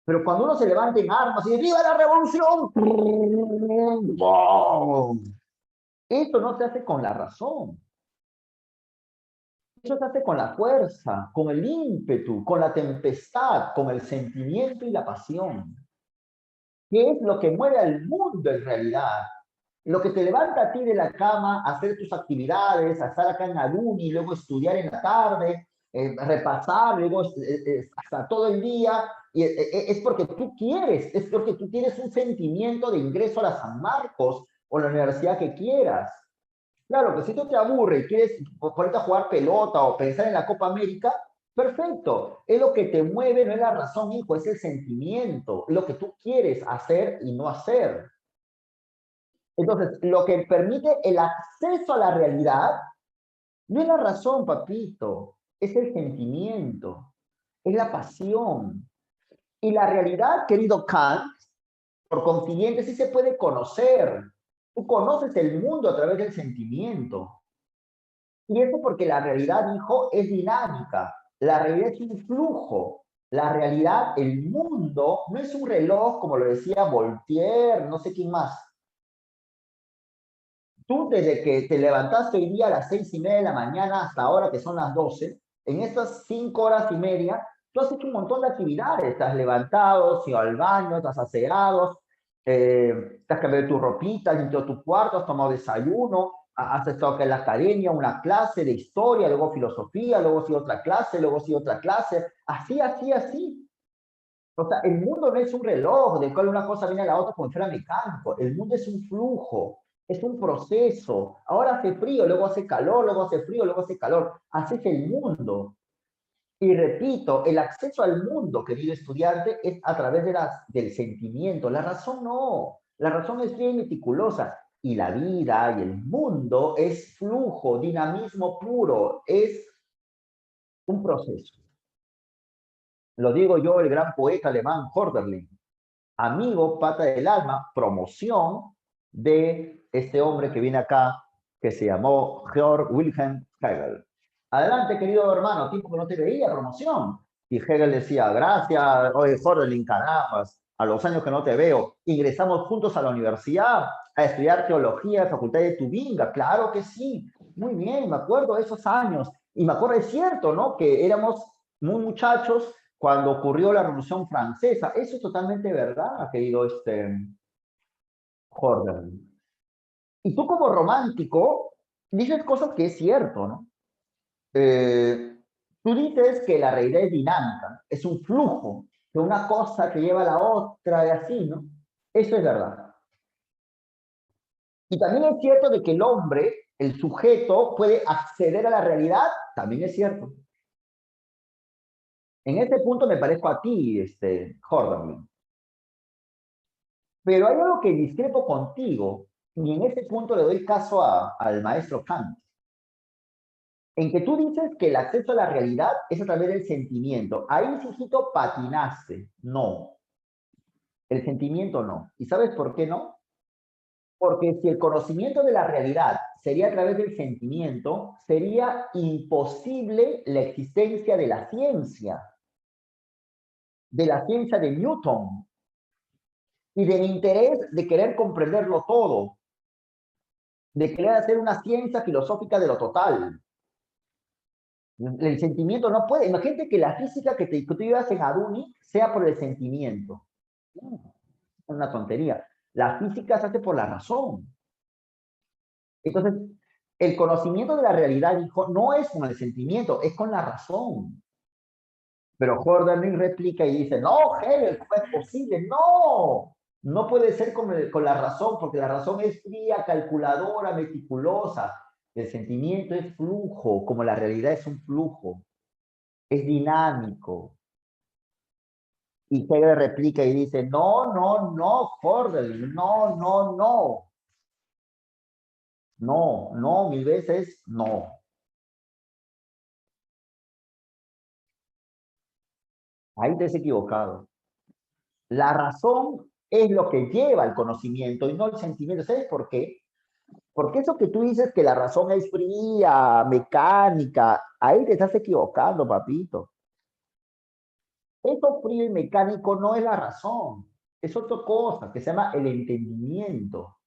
Pero cuando uno se levanta en armas y dice, ¡viva la revolución! ¡Bum! Esto no se hace con la razón. Eso se hace con la fuerza, con el ímpetu, con la tempestad, con el sentimiento y la pasión. ¿Qué es lo que mueve al mundo en realidad? Lo que te levanta a ti de la cama, a hacer tus actividades, a estar acá en la uni, luego estudiar en la tarde, repasar, luego hasta todo el día, y es porque tú quieres, es porque tú tienes un sentimiento de ingreso a la San Marcos o la universidad que quieras. Claro, que si tú te aburres y quieres ponerte a jugar pelota o pensar en la Copa América, perfecto. Es lo que te mueve, no es la razón, hijo, es el sentimiento, lo que tú quieres hacer y no hacer. Entonces, lo que permite el acceso a la realidad no es la razón, papito, es el sentimiento, es la pasión. Y la realidad, querido Kant, por consiguiente, sí se puede conocer. Tú conoces el mundo a través del sentimiento. Y eso porque la realidad, hijo, es dinámica. La realidad es un flujo. La realidad, el mundo, no es un reloj, como lo decía Voltaire, no sé quién más. Tú, desde que te levantaste hoy día a las 6:30 de la mañana hasta ahora, que son las 12, en estas 5 horas y media, tú has hecho un montón de actividades. Te has levantado, has ido al baño, te has aseado, te has cambiado tu ropita, has limpiado tu cuarto, has tomado desayuno, has estado acá en la academia, una clase de historia, luego filosofía, luego sí otra clase, luego sí otra clase, así, así, así. O sea, el mundo no es un reloj del cual una cosa viene a la otra como si fuera mecánico. El mundo es un flujo, es un proceso. Ahora hace frío, luego hace calor, luego hace frío, luego hace calor. Así es el mundo. Y repito, el acceso al mundo, querido estudiante, es a través del sentimiento. La razón no. La razón es bien meticulosa. Y la vida y el mundo es flujo, dinamismo puro. Es un proceso. Lo digo yo, el gran poeta alemán Hölderlin. Amigo, pata del alma, promoción de este hombre que viene acá, que se llamó Georg Wilhelm Hegel. Adelante, querido hermano, tiempo que no te veía, promoción. Y Hegel decía, gracias, oye, Hölderlin, carambas, a los años que no te veo, ingresamos juntos a la universidad a estudiar teología en la Facultad de Tubinga, claro que sí, muy bien, me acuerdo de esos años, y me acuerdo, es cierto, ¿no?, que éramos muy muchachos cuando ocurrió la Revolución Francesa. Eso es totalmente verdad, querido Jordan. Y tú como romántico dices cosas que es cierto, ¿no? Tú dices que la realidad es dinámica, es un flujo, que una cosa te lleva a la otra y así, ¿no? Eso es verdad. Y también es cierto de que el hombre, el sujeto, puede acceder a la realidad, también es cierto. En este punto me parezco a ti, Jordan. Pero hay algo que discrepo contigo, y en ese punto le doy caso al maestro Kant, en que tú dices que el acceso a la realidad es a través del sentimiento. Ahí, hijito, patinaste. No, el sentimiento no. ¿Y sabes por qué no? Porque si el conocimiento de la realidad sería a través del sentimiento, sería imposible la existencia de la ciencia de Newton, y del interés de querer comprenderlo todo, de querer hacer una ciencia filosófica de lo total. El sentimiento no puede. Imagínate que la física que tú llevas en Aduni sea por el sentimiento. Es una tontería. La física se hace por la razón. Entonces, el conocimiento de la realidad, hijo, no es con el sentimiento, es con la razón. Pero Jordan replica y dice, no, Hegel, ¿cómo es posible? No, no puede ser con la razón, porque la razón es fría, calculadora, meticulosa. El sentimiento es flujo, como la realidad es un flujo. Es dinámico. Y Hegel replica y dice, no, no, no, Hordel, no, no, no. No, no, 1000 veces no. Ahí te has equivocado. La razón es lo que lleva al conocimiento y no el sentimiento. ¿Sabes por qué? Porque eso que tú dices que la razón es fría, mecánica, ahí te estás equivocando, papito. Eso frío y mecánico no es la razón. Es otra cosa que se llama el entendimiento.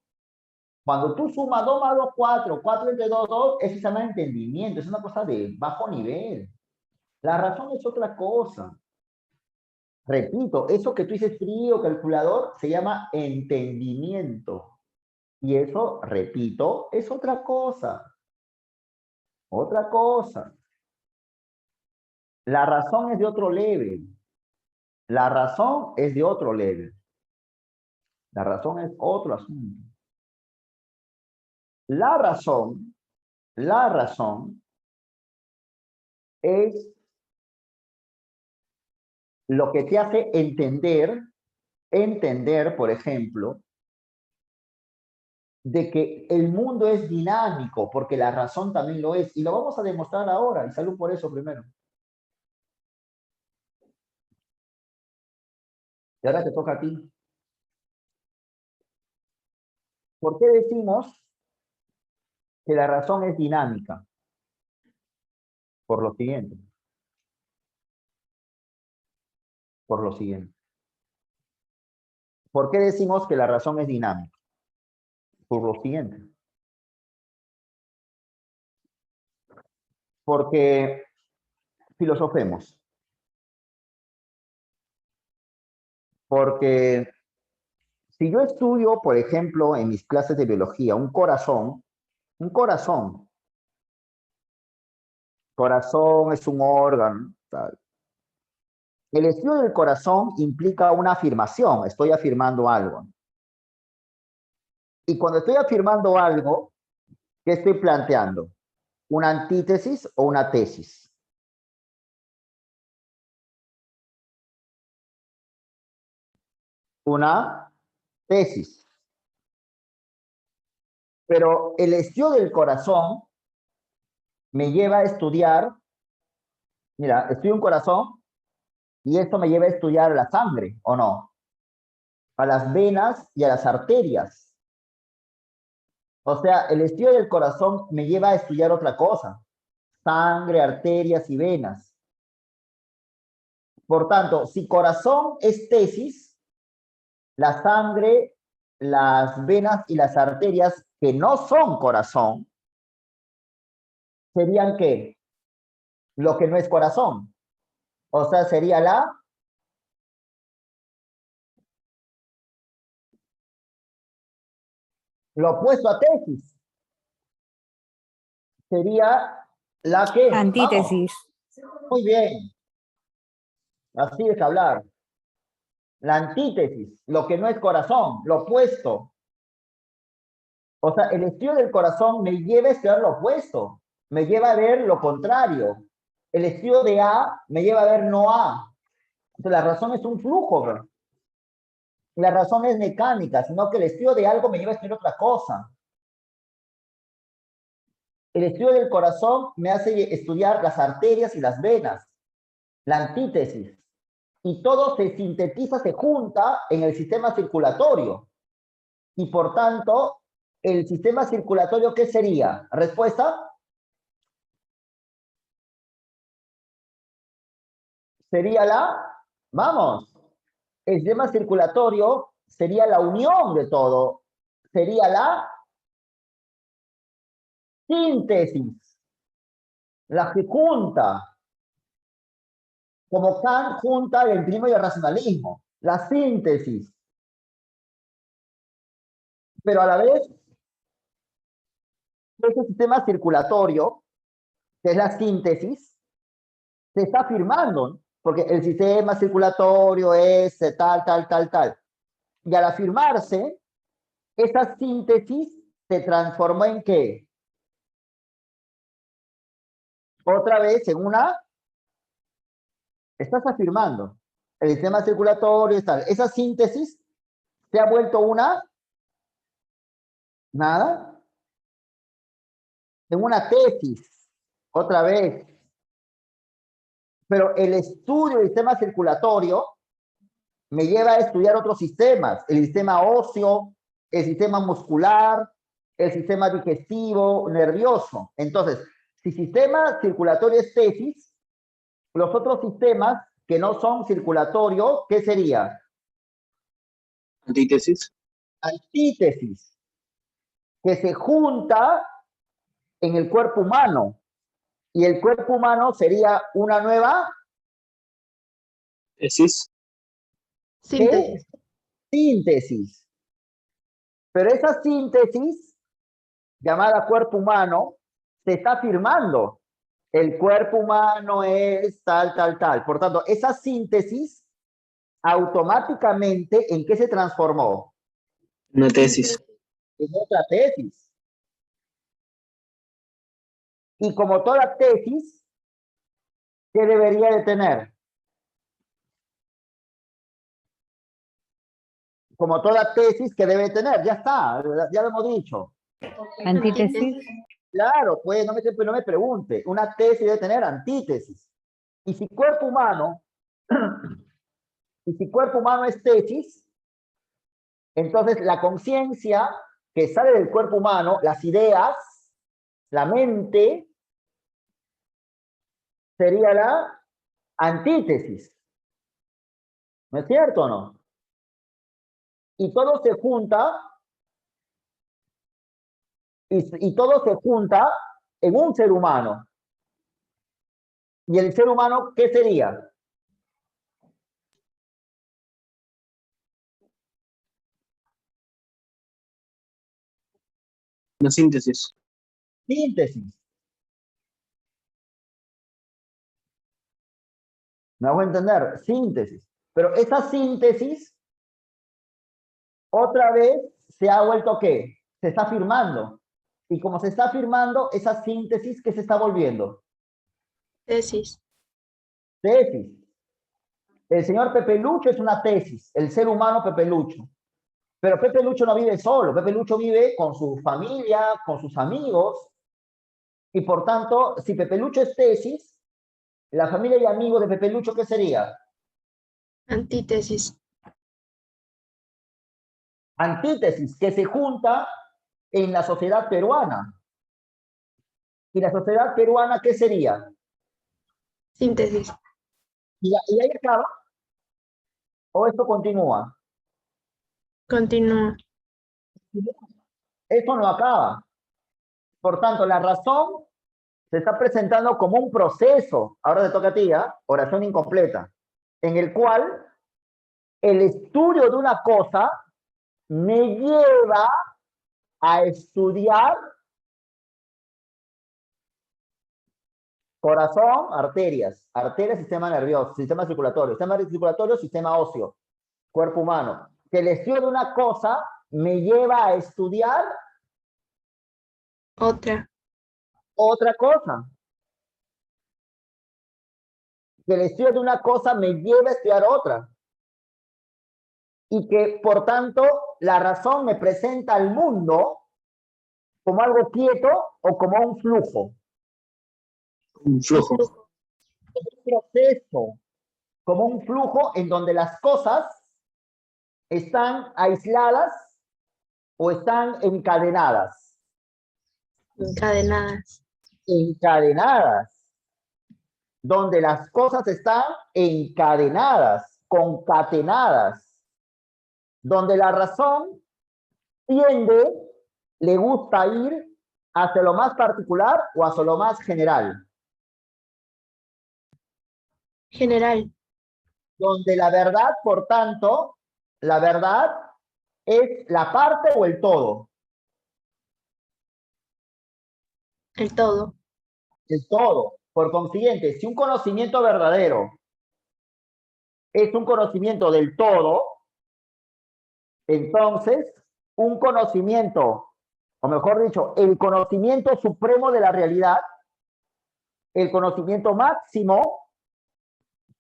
Cuando tú sumas 2 más 2, 4, 4 entre 2, 2, eso se llama entendimiento. Es una cosa de bajo nivel. La razón es otra cosa. Repito, eso que tú dices frío, calculador, se llama entendimiento. Y eso, repito, es otra cosa. Otra cosa. La razón es de otro level. La razón es de otro level. La razón es otro asunto. La razón es lo que te hace entender, por ejemplo, de que el mundo es dinámico, porque la razón también lo es. Y lo vamos a demostrar ahora, y salud por eso primero. Y ahora te toca a ti. ¿Por qué decimos que la razón es dinámica? Por lo siguiente. Por lo siguiente. ¿Por qué decimos que la razón es dinámica? Por lo siguiente. Porque filosofemos. Porque si yo estudio, por ejemplo, en mis clases de biología, un corazón es un órgano, tal. El estudio del corazón implica una afirmación, estoy afirmando algo. Y cuando estoy afirmando algo, ¿qué estoy planteando? ¿Una antítesis o una tesis? Una tesis. Pero el estudio del corazón me lleva a estudiar, mira, estudio un corazón y esto me lleva a estudiar la sangre, ¿o no? A las venas y a las arterias. O sea, el estudio del corazón me lleva a estudiar otra cosa. Sangre, arterias y venas. Por tanto, si corazón es tesis, la sangre, las venas y las arterias que no son corazón, serían ¿qué? Lo que no es corazón. O sea, sería lo opuesto a tesis. Sería la que...
Antítesis.
Vamos. Muy bien. Así es hablar. La antítesis, lo que no es corazón, lo opuesto. O sea, el estudio del corazón me lleva a estudiar lo opuesto, me lleva a ver lo contrario. El estudio de A me lleva a ver no A. Entonces, la razón es un flujo, bro. La razón es mecánica, sino que el estudio de algo me lleva a estudiar otra cosa. El estudio del corazón me hace estudiar las arterias y las venas, la antítesis. Y todo se sintetiza, se junta en el sistema circulatorio. Y por tanto, el sistema circulatorio, ¿qué sería? ¿Respuesta? Sería vamos, el sistema circulatorio sería la unión de todo, sería la síntesis, la que junta, como Kant junta el empirismo y el racionalismo, la síntesis. Pero a la vez, ese sistema circulatorio, que es la síntesis, se está afirmando, porque el sistema circulatorio es tal, tal, tal, tal. Y al afirmarse, esa síntesis se transformó en ¿qué? Otra vez en una, estás afirmando, el sistema circulatorio es tal. Esa síntesis se ha vuelto nada, en una tesis, otra vez. Pero el estudio del sistema circulatorio me lleva a estudiar otros sistemas, el sistema óseo, el sistema muscular, el sistema digestivo, nervioso. Entonces, si sistema circulatorio es tesis, los otros sistemas que no son circulatorios, ¿qué sería?
Antítesis.
Antítesis, que se junta en el cuerpo humano. Y el cuerpo humano sería una nueva
Tesis.
Síntesis.
síntesis. Pero esa síntesis, llamada cuerpo humano, se está afirmando. El cuerpo humano es tal, tal, tal. Por tanto, esa síntesis automáticamente, ¿en qué se transformó?
Una tesis.
En otra tesis. Y como toda tesis, ¿qué debería de tener? Como toda tesis, ¿qué debe tener? Ya está, ya lo hemos dicho.
Antítesis.
Claro, pues no me pregunte. Una tesis debe tener antítesis. Y si cuerpo humano, y si cuerpo humano es tesis, entonces la conciencia que sale del cuerpo humano, las ideas, la mente, sería la antítesis. ¿No es cierto o no? Y todo se junta, y todo se junta en un ser humano. ¿Y el ser humano qué sería?
Una síntesis.
Síntesis. ¿Me hago entender? Síntesis. Pero esa síntesis, otra vez, se ha vuelto ¿qué? Se está firmando. Y como se está firmando, esa síntesis, ¿qué se está volviendo?
Tesis.
Tesis. El señor Pepe Lucho es una tesis, el ser humano Pepe Lucho. Pero Pepe Lucho no vive solo, Pepe Lucho vive con su familia, con sus amigos, y por tanto, si Pepe Lucho es tesis, la familia y amigos de Pepe Lucho, ¿qué sería?
Antítesis.
Antítesis, que se junta en la sociedad peruana. ¿Y la sociedad peruana qué sería?
Síntesis.
¿Y ahí acaba? ¿O esto continúa?
Continúa.
Esto no acaba. Por tanto, la razón se está presentando como un proceso, ahora te toca a ti, oración incompleta, en el cual el estudio de una cosa me lleva a estudiar corazón, arterias, sistema nervioso, sistema circulatorio, sistema óseo, cuerpo humano. Que el estudio de una cosa me lleva a estudiar
Otra.
otra cosa. Que el estudio de una cosa me lleva a estudiar otra. Y que, por tanto, la razón me presenta al mundo como algo quieto o como un flujo.
Un flujo.
Como un proceso, como un flujo en donde las cosas están aisladas o están encadenadas.
Encadenadas.
Encadenadas. Donde las cosas están encadenadas, concatenadas. Donde la razón tiende, le gusta ir hacia lo más particular o hacia lo más general.
General.
Donde la verdad, por tanto, la verdad es la parte o el todo.
El todo.
El todo. Por consiguiente, si un conocimiento verdadero es un conocimiento del todo, entonces un conocimiento, o mejor dicho, el conocimiento supremo de la realidad, el conocimiento máximo,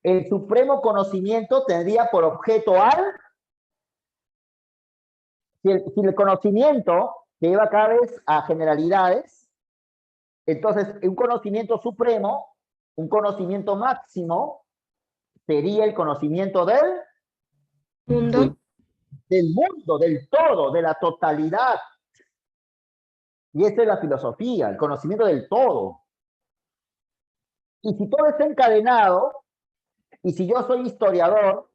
el supremo conocimiento tendría por objeto si el conocimiento que lleva cada vez a generalidades, entonces un conocimiento supremo, un conocimiento máximo, sería el conocimiento
Mundo.
del mundo, del todo, de la totalidad. Y esa es la filosofía, el conocimiento del todo. Y si todo está encadenado, Y si yo soy historiador,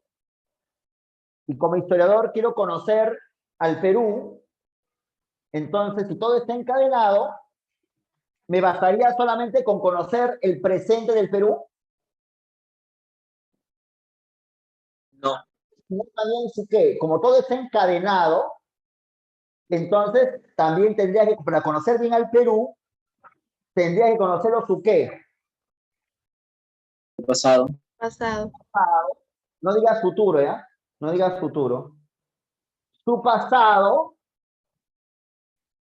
y como historiador quiero conocer al Perú, entonces si todo está encadenado, ¿me bastaría solamente con conocer el presente del Perú?
No.
No, también su qué, como todo está encadenado, entonces también tendría que, para conocer bien al Perú, tendría que conocerlo su qué.
Pasado.
Pasado.
No digas futuro, ¿ya? No digas futuro. Su pasado,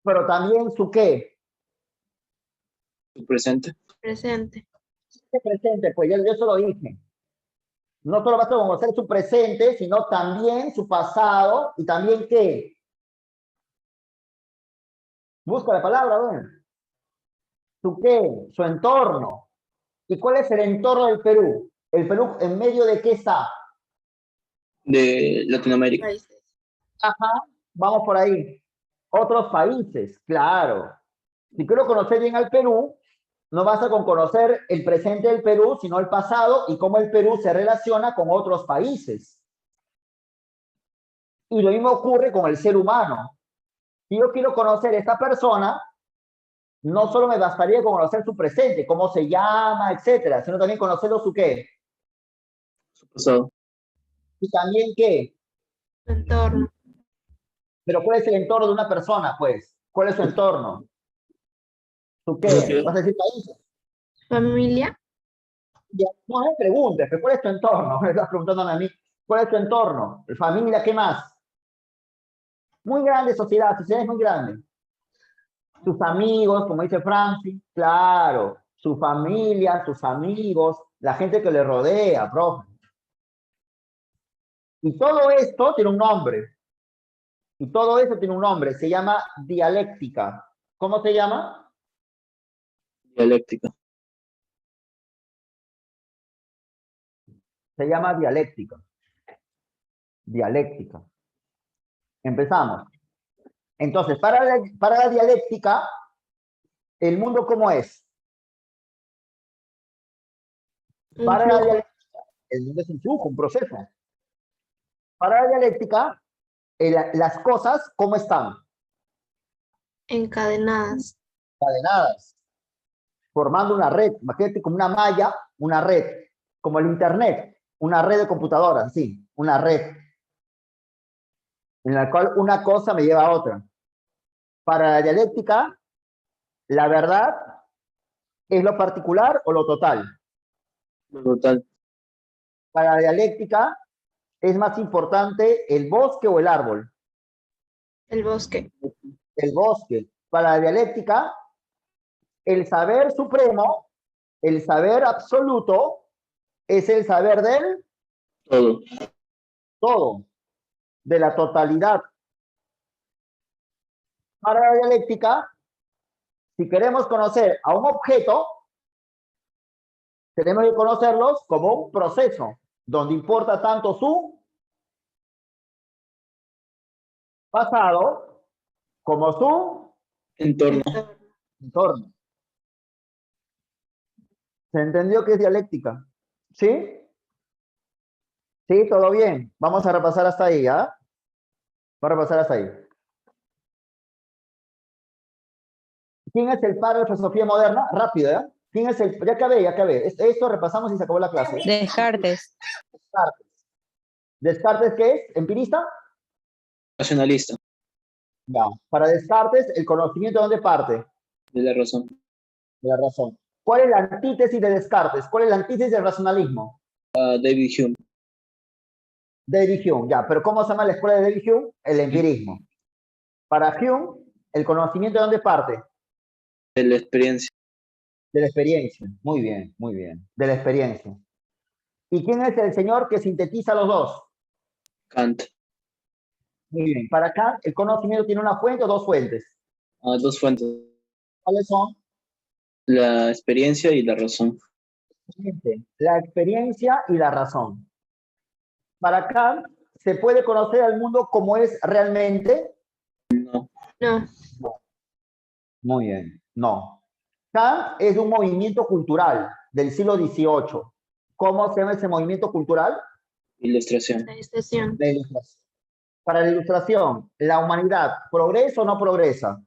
pero también su qué.
Su presente.
Presente.
Su presente, pues yo eso lo dije. No solo basta conocer su presente, sino también su pasado y también qué. Busca la palabra, bueno. Su qué, su entorno. ¿Y cuál es el entorno del Perú? ¿El Perú en medio de qué está?
De Latinoamérica.
Países.
Ajá, vamos por ahí. Otros países, claro. Si quiero conocer bien al Perú, no basta con conocer el presente del Perú, sino el pasado y cómo el Perú se relaciona con otros países. Y lo mismo ocurre con el ser humano. Si yo quiero conocer a esta persona, no solo me bastaría con conocer su presente, cómo se llama, etcétera, sino también conocerlo su qué.
Su pasado.
Y también qué.
Entorno.
Pero ¿cuál es el entorno de una persona, pues? ¿Cuál es su entorno? ¿Su qué?
Sociedad.
¿Vas a decir países?
Familia.
Ya, no me preguntes, pero ¿cuál es tu entorno? Me estás preguntándome a mí. ¿Cuál es tu entorno? ¿Familia? ¿Qué más? Muy grande sociedad es muy grande. Sus amigos, como dice Francis, claro, su familia, sus amigos, la gente que le rodea, profe. Y todo esto tiene un nombre. Y todo eso tiene un nombre, se llama dialéctica. ¿Cómo se llama?
Dialéctica.
Se llama dialéctica. Dialéctica. Empezamos. Entonces, para la dialéctica, ¿el mundo cómo es?
Un
Para la
flujo.
dialéctica, el mundo es un flujo, un proceso. Para la dialéctica, las cosas, ¿cómo están?
Encadenadas.
Encadenadas, formando una red. Imagínate como una malla, una red. Como el Internet, una red de computadoras, sí, una red. En la cual una cosa me lleva a otra. Para la dialéctica, la verdad es lo particular o lo total.
Lo total.
Para la dialéctica, es más importante el bosque o el árbol.
El bosque.
El bosque. Para la dialéctica, el saber supremo, el saber absoluto, es el saber del
Todo.
todo, de la totalidad. Para la dialéctica, si queremos conocer a un objeto, tenemos que conocerlos como un proceso, donde importa tanto su pasado como su
Entorno.
entorno. ¿Se entendió qué es dialéctica? ¿Sí? Sí, todo bien. Vamos a repasar hasta ahí, ¿ah? Vamos a repasar hasta ahí. ¿Quién es el padre de la filosofía moderna? Rápido, ¿eh? ¿Quién es el...? Ya acabé, ya acabé. Esto repasamos y se acabó la clase.
Descartes.
Descartes. ¿Descartes qué es? ¿Empirista?
Racionalista.
Ya. Para Descartes, ¿el conocimiento de dónde parte?
De la razón.
De la razón. ¿Cuál es la antítesis de Descartes? ¿Cuál es la antítesis del racionalismo?
David Hume.
David Hume, ya. ¿Pero cómo se llama la escuela de David Hume? El empirismo. Para Hume, ¿el conocimiento de dónde parte?
De la experiencia.
De la experiencia. Muy bien, muy bien. De la experiencia. ¿Y quién es el señor que sintetiza los dos?
Kant.
Muy bien. Para Kant, ¿el conocimiento tiene una fuente o dos fuentes?
Dos fuentes.
¿Cuáles son?
La experiencia y la razón.
La experiencia y la razón. Para Kant, ¿se puede conocer al mundo como es realmente?
No.
No.
Muy bien, no. Kant es un movimiento cultural del siglo XVIII. ¿Cómo se llama ese movimiento cultural?
Ilustración.
La estación.
La ilustración. Para la ilustración, ¿la humanidad progresa o no progresa?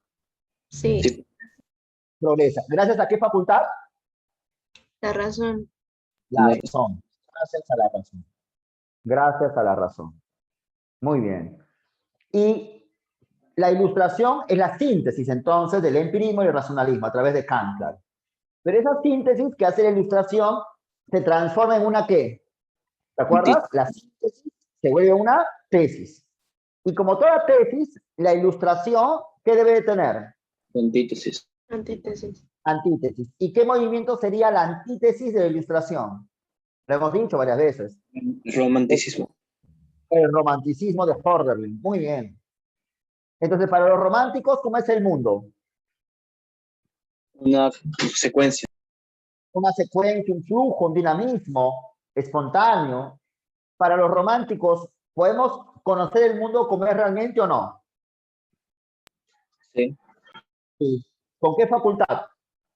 Sí.
Sí.
Progresa. ¿Gracias a qué facultad?
La razón.
La
La
razón. Gracias a la razón. Gracias a la razón. Muy bien. Y la ilustración es la síntesis entonces del empirismo y el racionalismo a través de Kant. Claro. Pero esa síntesis que hace la ilustración se transforma en una ¿qué? ¿Te acuerdas? La síntesis se vuelve una tesis. Y como toda tesis, la ilustración, ¿qué debe de tener?
Antítesis.
Antítesis.
Antítesis. ¿Y qué movimiento sería la antítesis de la ilustración? Lo hemos dicho varias veces.
Romanticismo.
El romanticismo de Hölderlin. Muy bien. Entonces, para los románticos, ¿cómo es el mundo?
Una secuencia.
Una secuencia, un flujo, un dinamismo espontáneo. Para los románticos, ¿podemos conocer el mundo como es realmente o no?
Sí.
Sí. ¿Con qué facultad?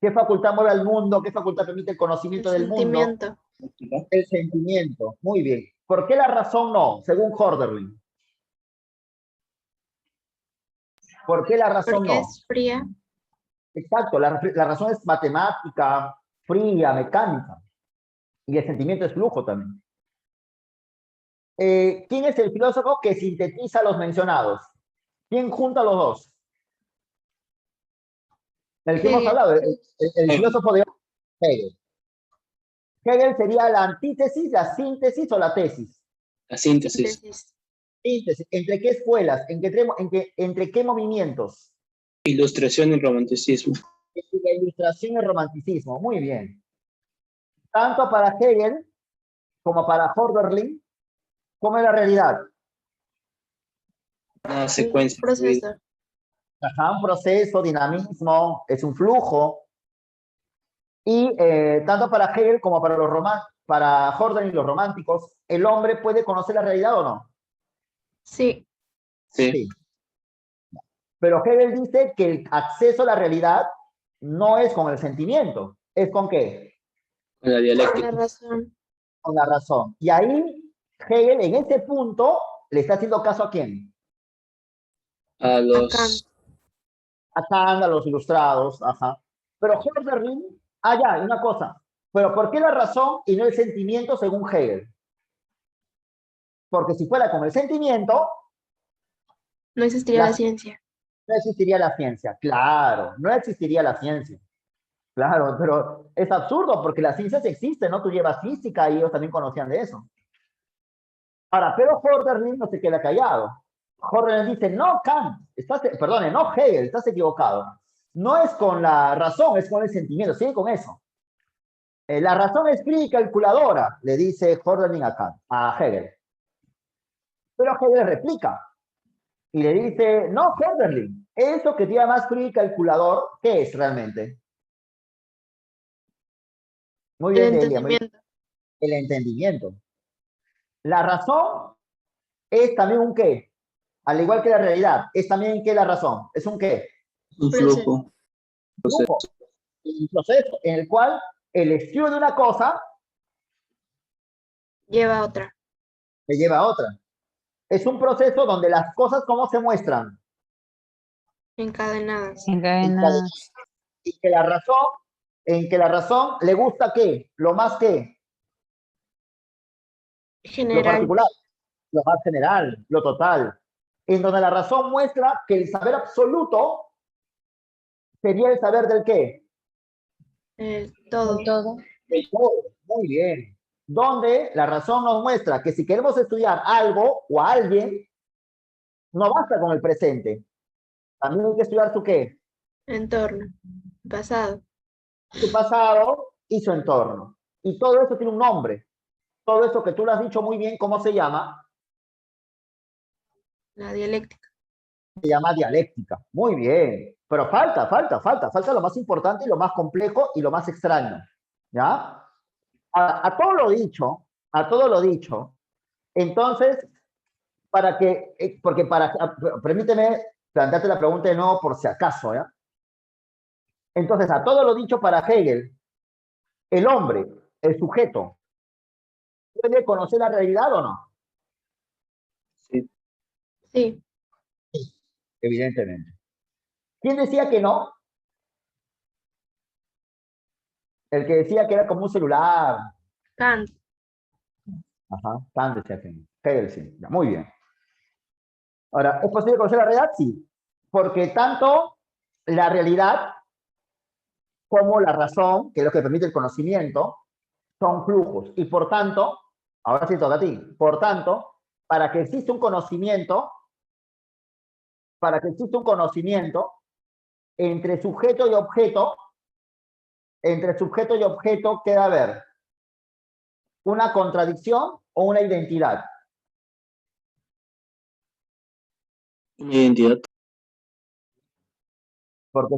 ¿Qué facultad mueve al mundo? ¿Qué facultad permite el
El
conocimiento del mundo?
sentimiento.
El sentimiento. Muy bien. ¿Por qué la razón no? Según Hölderlin. ¿Por qué la razón
Porque
no?
es fría.
Exacto, la razón es matemática, fría, mecánica. Y el sentimiento es flujo también. ¿Quién es el filósofo que sintetiza los mencionados? ¿Quién junta los dos? El que hemos
Hegel.
hablado, el filósofo de Hegel. Hegel sería la antítesis, la síntesis o la tesis.
La síntesis.
Síntesis.
Síntesis. ¿Entre qué escuelas? ¿Entre qué movimientos?
Ilustración y romanticismo.
Entre la ilustración y el romanticismo. Muy bien. Tanto para Hegel como para Hölderlin, ¿cómo es la realidad?
Una
Un
secuencia.
proceso.
Ajá, un proceso, dinamismo, es un flujo. Y tanto para Hegel como para para Hölderlin y los románticos, ¿el hombre puede conocer la realidad o no?
Sí.
Sí.
Sí. Pero Hegel dice que el acceso a la realidad no es con el sentimiento, ¿es con qué?
Con la
La
dialéctica.
razón.
Con la razón. Y ahí Hegel en ese punto le está haciendo caso ¿a quién?
A
A
los
Kant.
A Kant, a los ilustrados, ajá. Pero Hölderlin, ya, una cosa. Pero ¿por qué la razón y no el sentimiento según Hegel? Porque si fuera con el sentimiento,
No existiría la ciencia.
no existiría la ciencia. Claro, no existiría la ciencia. Claro, pero es absurdo porque la ciencia sí existe, ¿no? Tú llevas física y ellos también conocían de eso. Ahora, pero Hölderlin no se queda callado. Hölderlin dice, no, Kant, perdone, no Hegel, estás equivocado. No es con la razón, es con el sentimiento, sigue con eso. La razón es fría y calculadora, le dice Hölderlin a Hegel. Pero Hegel replica y le dice, no, Hölderlin, eso que tiene más frío y calculador, ¿qué es realmente? Muy
El
bien, Delia, muy bien.
entendimiento.
El entendimiento. La razón es también un qué, al igual que la realidad, es también qué la razón, es un qué,
un
Proceso.
flujo.
flujo, un proceso en el cual el estudio de una cosa
Lleva a otra.
te lleva a otra. Es un proceso donde las cosas, ¿cómo se muestran?
Encadenadas.
Encadenadas.
Y que la razón, en que la razón le gusta qué, lo más que, lo
General.
particular, lo más general, lo total. En donde la razón muestra que el saber absoluto sería el saber del qué,
El todo.
Todo.
del todo. Muy bien. Donde la razón nos muestra que si queremos estudiar algo o a alguien, no basta con el presente. También hay que estudiar su qué,
Entorno. Pasado.
su pasado y su entorno. Y todo eso tiene un nombre. Todo eso que tú lo has dicho muy bien, ¿cómo se llama?
La dialéctica.
Se llama dialéctica. Muy bien. Pero falta lo más importante y lo más complejo y lo más extraño. ¿Ya? A todo lo dicho, entonces, permíteme plantearte la pregunta de nuevo por si acaso, ¿ya? Entonces, a todo lo dicho para Hegel, el hombre, el sujeto, puede conocer la realidad o no?
Sí.
Sí.
Evidentemente. ¿Quién decía que no? El que decía que era como un celular.
Kant.
Ajá, Kant decía que no. Hegel sí. Ya, muy bien. Ahora, ¿es posible conocer la realidad? Sí. Porque tanto la realidad como la razón, que es lo que permite el conocimiento, son flujos. Y por tanto, ahora sí toca a ti, por tanto, para que exista un conocimiento, entre sujeto y objeto, ¿qué debe haber? ¿Una contradicción o una identidad?
Una identidad.
Porque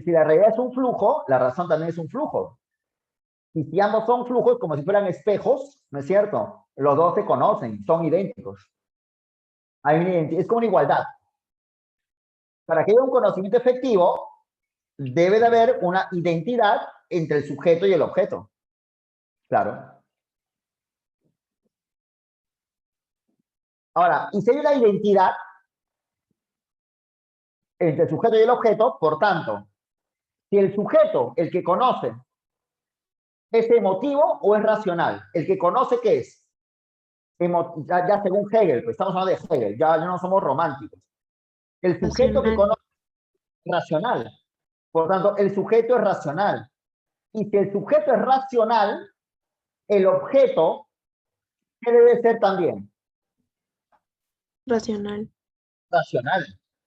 si la realidad es un flujo, la razón también es un flujo. Y si ambos son flujos, como si fueran espejos, ¿no es cierto? Los dos se conocen, son idénticos. Hay una identidad, es como una igualdad. Para que haya un conocimiento efectivo, debe de haber una identidad entre el sujeto y el objeto. Claro. Ahora, y si hay una identidad entre el sujeto y el objeto, por tanto, si el sujeto, el que conoce, ¿es emotivo o es racional? El que conoce, ¿qué es? Ya según Hegel, pues estamos hablando de Hegel, ya no somos románticos. El sujeto que
Racional.
conoce es racional. Por tanto, el sujeto es racional. Y si el sujeto es racional, el objeto, ¿qué debe ser también?
Racional.
Racional.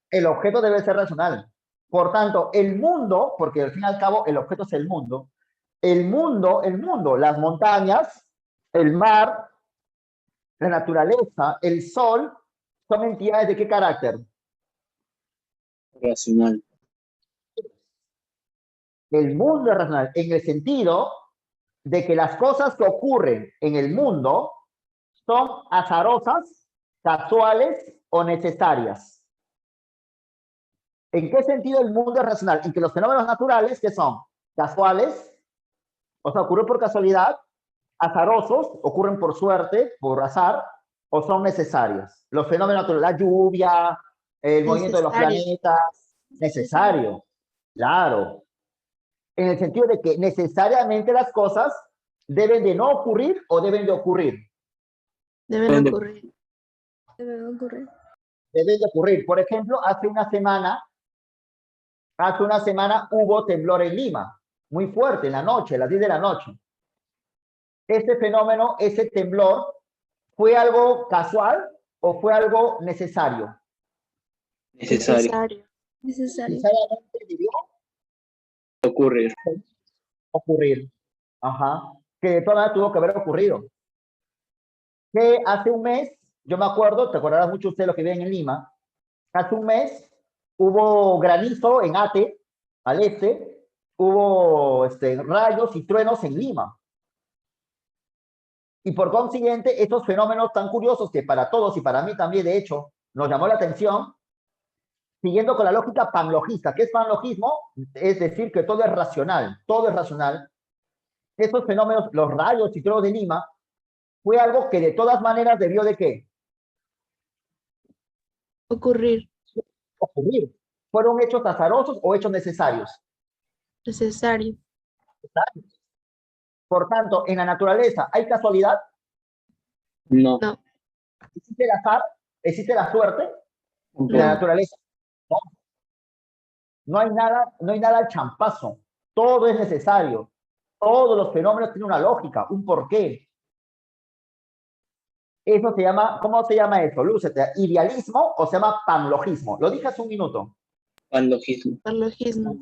El objeto debe ser racional. Por tanto, el mundo, porque al fin y al cabo el objeto es el mundo, las montañas, el mar, la naturaleza, el sol, son entidades de qué carácter?
Racional.
El mundo es racional en el sentido de que las cosas que ocurren en el mundo son azarosas, casuales o necesarias. ¿En qué sentido el mundo es racional? En que los fenómenos naturales, ¿qué son? Casuales, o sea, ocurren por casualidad, azarosos, ocurren por suerte, por azar, o son necesarios. Los fenómenos naturales, la lluvia, el movimiento de los
Necesario.
planetas, necesario, claro. En el sentido de que necesariamente las cosas deben de no ocurrir o deben de ocurrir.
Deben
Deben de-
ocurrir. Deben ocurrir.
Deben de ocurrir. Por ejemplo, hace una semana hubo temblor en Lima, muy fuerte, en la noche, a las 10 de la noche. Ese fenómeno, ese temblor, ¿fue algo casual o fue algo necesario?
Necesario.
Necesario. Necesario.
Necesariamente debió
Ocurrir.
ocurrir. Ajá. Que de todas maneras tuvo que haber ocurrido. Que hace un mes, yo me acuerdo, te acordarás mucho usted de lo que viven en Lima, hace un mes hubo granizo en Ate, al este, hubo rayos y truenos en Lima. Y por consiguiente, estos fenómenos tan curiosos que para todos y para mí también, de hecho, nos llamó la atención, siguiendo con la lógica panlogista. ¿Qué es panlogismo? Es decir, que todo es racional, todo es racional. Estos fenómenos, los rayos y truenos de Lima, fue algo que de todas maneras debió de ¿qué?
Ocurrir.
Ocurrir. ¿Fueron hechos azarosos o hechos necesarios?
Necesario.
Por tanto, en la naturaleza, ¿hay casualidad?
No.
No.
¿Existe el azar? ¿Existe la suerte?
Un
En la
No.
naturaleza. No. No hay nada al champazo. Todo es necesario. Todos los fenómenos tienen una lógica, un porqué. Eso se llama, ¿cómo se llama eso? Lúcete, ¿idealismo o se llama panlogismo? Lo dije hace un minuto.
Panlogismo.
Parlogismo.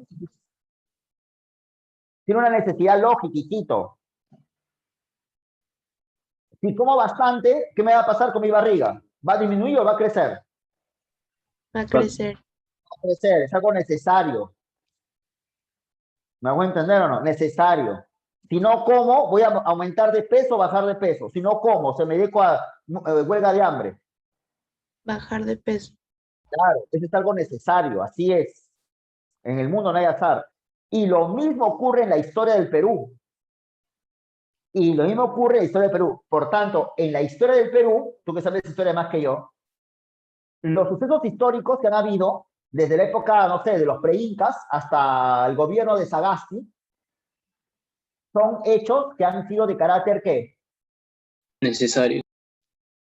Tiene una necesidad lógica, y cito. Si como bastante, ¿qué me va a pasar con mi barriga? ¿Va a disminuir o va a crecer?
Va a crecer.
Va a crecer, es algo necesario. ¿Me hago entender o no? Necesario. Si no como, voy a aumentar de peso o bajar de peso. Si no como, se me dedico a huelga de hambre.
Bajar de peso.
Claro, eso es algo necesario, así es. En el mundo no hay azar. Y lo mismo ocurre en la historia del Perú. Y lo mismo ocurre en la historia del Perú. Por tanto, en la historia del Perú, tú que sabes historia más que yo, los sucesos históricos que han habido, desde la época, no sé, de los pre-incas hasta el gobierno de Sagasti, son hechos que han sido de carácter, ¿qué?
Necesario.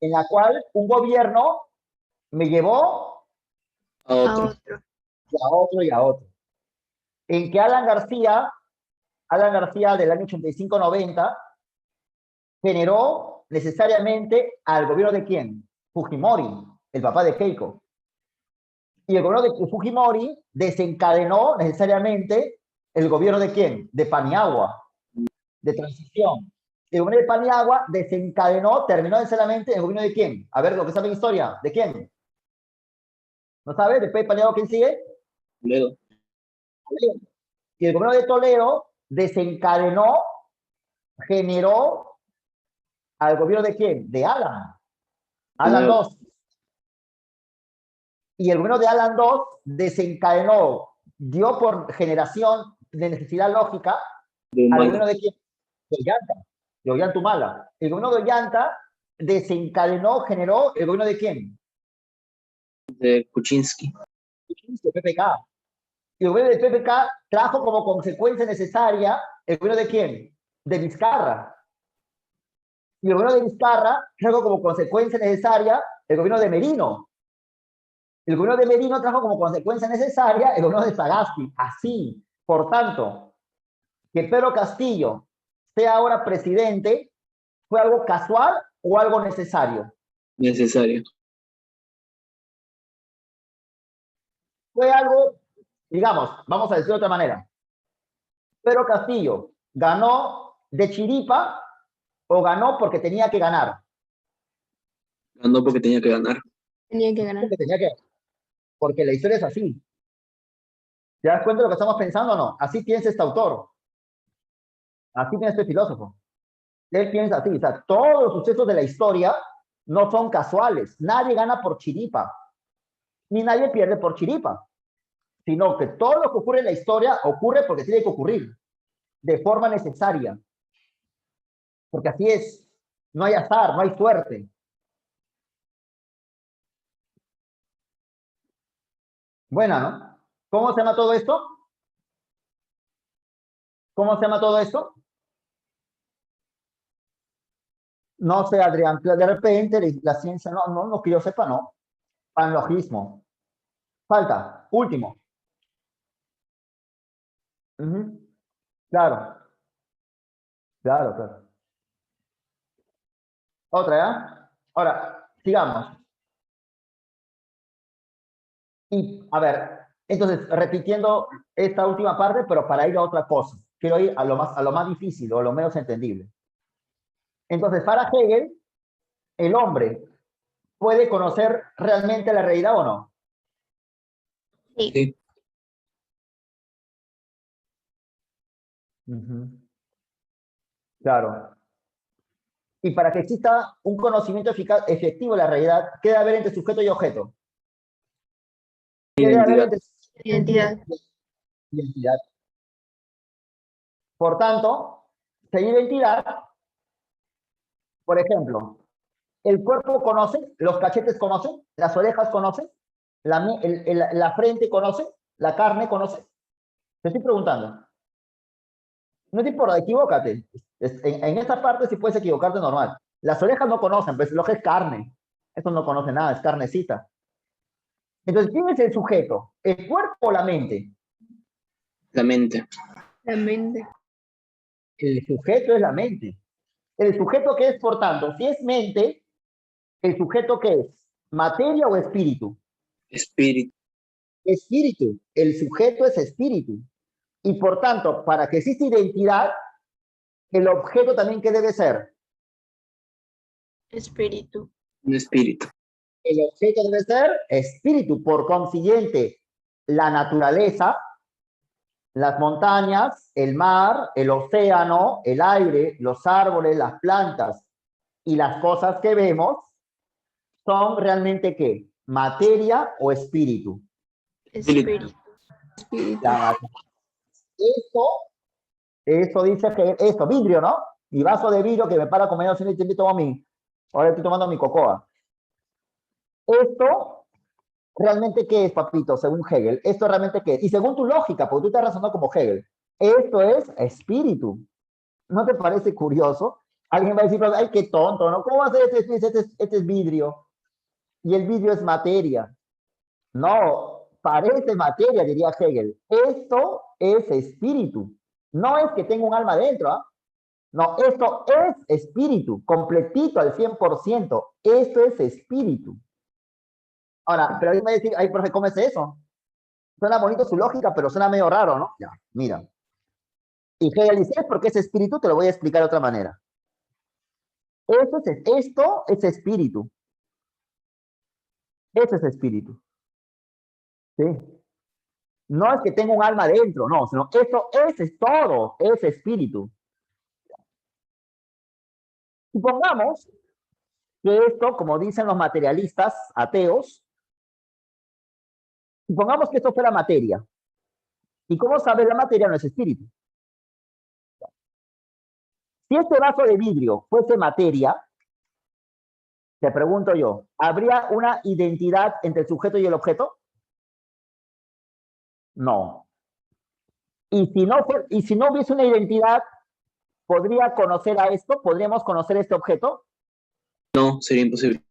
En la cual un gobierno me llevó
A
A
otro.
otro.
y a otro y a otro. En que Alan García del año 85-90, generó necesariamente al gobierno de quién? Fujimori, el papá de Keiko. Y el gobierno de Fujimori desencadenó necesariamente el gobierno de quién? De Paniagua, de transición. El gobierno de Paniagua desencadenó, terminó necesariamente el gobierno de quién. A ver, lo que sabe la historia, ¿de quién? ¿No sabe? Después de Paniagua, ¿quién sigue?
Toledo.
Y el gobierno de Toledo desencadenó, generó al gobierno de quién? De Alan. Alan
Nuevo.
II. Y el gobierno de Alan II desencadenó, dio por generación de necesidad lógica
De
al
humano.
gobierno de quién? De Ollanta, de Ollantumala. El gobierno de Ollanta desencadenó, generó el gobierno de quién?
De Kuczynski.
De PPK. Y el gobierno de PPK trajo como consecuencia necesaria el gobierno de quién? De Vizcarra. Y el gobierno de Vizcarra trajo como consecuencia necesaria el gobierno de Merino. El gobierno de Merino trajo como consecuencia necesaria el gobierno de Sagasti. Así, por tanto, que Pedro Castillo sea ahora presidente, ¿fue algo casual o algo necesario?
Necesario.
Fue algo, digamos, vamos a decir de otra manera. Pedro Castillo ganó de chiripa o ganó porque tenía que ganar.
Ganó porque tenía que ganar.
Tenía que ganar.
Porque la historia es así. ¿Te das cuenta de lo que estamos pensando o no? Así piensa este autor. Así piensa este filósofo. Él piensa así. O sea, todos los sucesos de la historia no son casuales. Nadie gana por chiripa. Ni nadie pierde por chiripa. Sino que todo lo que ocurre en la historia ocurre porque tiene que ocurrir. De forma necesaria. Porque así es. No hay azar, no hay suerte. Buena, ¿no? ¿Cómo se llama todo esto? ¿Cómo se llama todo esto? No sé, Adrián, de repente la ciencia, no que yo sepa, no. Panlogismo. Falta, último. Claro, claro. Otra, ¿ya? Ahora, sigamos. Y, a ver, entonces, repitiendo esta última parte, pero para ir a otra cosa. Quiero ir a lo más difícil o a lo menos entendible. Entonces, para Hegel, el hombre puede conocer realmente la realidad o no.
Sí.
Sí.
Claro. Y para que exista un conocimiento efectivo de la realidad, ¿qué debe haber entre sujeto y objeto? ¿Qué debe haber entre
Identidad.
identidad? Por tanto, sin identidad, por ejemplo, el cuerpo conoce, los cachetes conocen, las orejas conocen, la frente conoce, la carne conoce. Te estoy preguntando. No te importa, equivócate. En esta parte sí puedes equivocarte normal. Las orejas no conocen, pues el ojo es carne. Eso no conoce nada, es carnecita. Entonces, ¿quién es el sujeto? ¿El cuerpo o la mente?
La mente.
La mente.
El sujeto es la mente. ¿El sujeto qué es, por tanto? Si es mente, ¿el sujeto qué es? ¿Materia o espíritu?
Espíritu.
Espíritu. El sujeto es espíritu. Y por tanto, para que exista identidad, el objeto también, ¿qué debe ser?
Espíritu.
Un espíritu.
El objeto debe ser espíritu. Por consiguiente, la naturaleza, las montañas, el mar, el océano, el aire, los árboles, las plantas y las cosas que vemos son realmente ¿qué? ¿Materia o espíritu?
Espíritu.
Eso dice que, vidrio, ¿no? mi vaso de vidrio que me para con menos y ahora estoy tomando mi cocoa. Esto realmente ¿qué es, papito? Según Hegel, ¿esto realmente qué es? Y según tu lógica, porque tú estás razonando como Hegel, esto es espíritu. ¿No te parece curioso? Alguien va a decir, ay, qué tonto, ¿no? ¿Cómo va a ser este es vidrio? Y el vidrio es materia. No, parece materia, diría Hegel. Esto es espíritu. No es que tenga un alma dentro, ¿ah? No, esto es espíritu, completito al 100%. Esto es espíritu. Ahora, pero alguien va a decir, ay, profe, ¿cómo es eso? Suena bonito su lógica, pero suena medio raro, ¿no? Ya, mira. Y Hegel dice, ¿por qué es espíritu? Te lo voy a explicar de otra manera. Esto es espíritu. Eso es espíritu. ¿Sí? No es que tenga un alma dentro, no, sino esto es todo, es espíritu. Supongamos que esto, como dicen los materialistas ateos, supongamos que esto fuera materia. ¿Y cómo saber la materia no es espíritu? Si este vaso de vidrio fuese materia, te pregunto yo, ¿habría una identidad entre el sujeto y el objeto? No. Y si no hubiese una identidad, ¿podría conocer a esto? ¿Podríamos conocer este objeto?
No, sería imposible.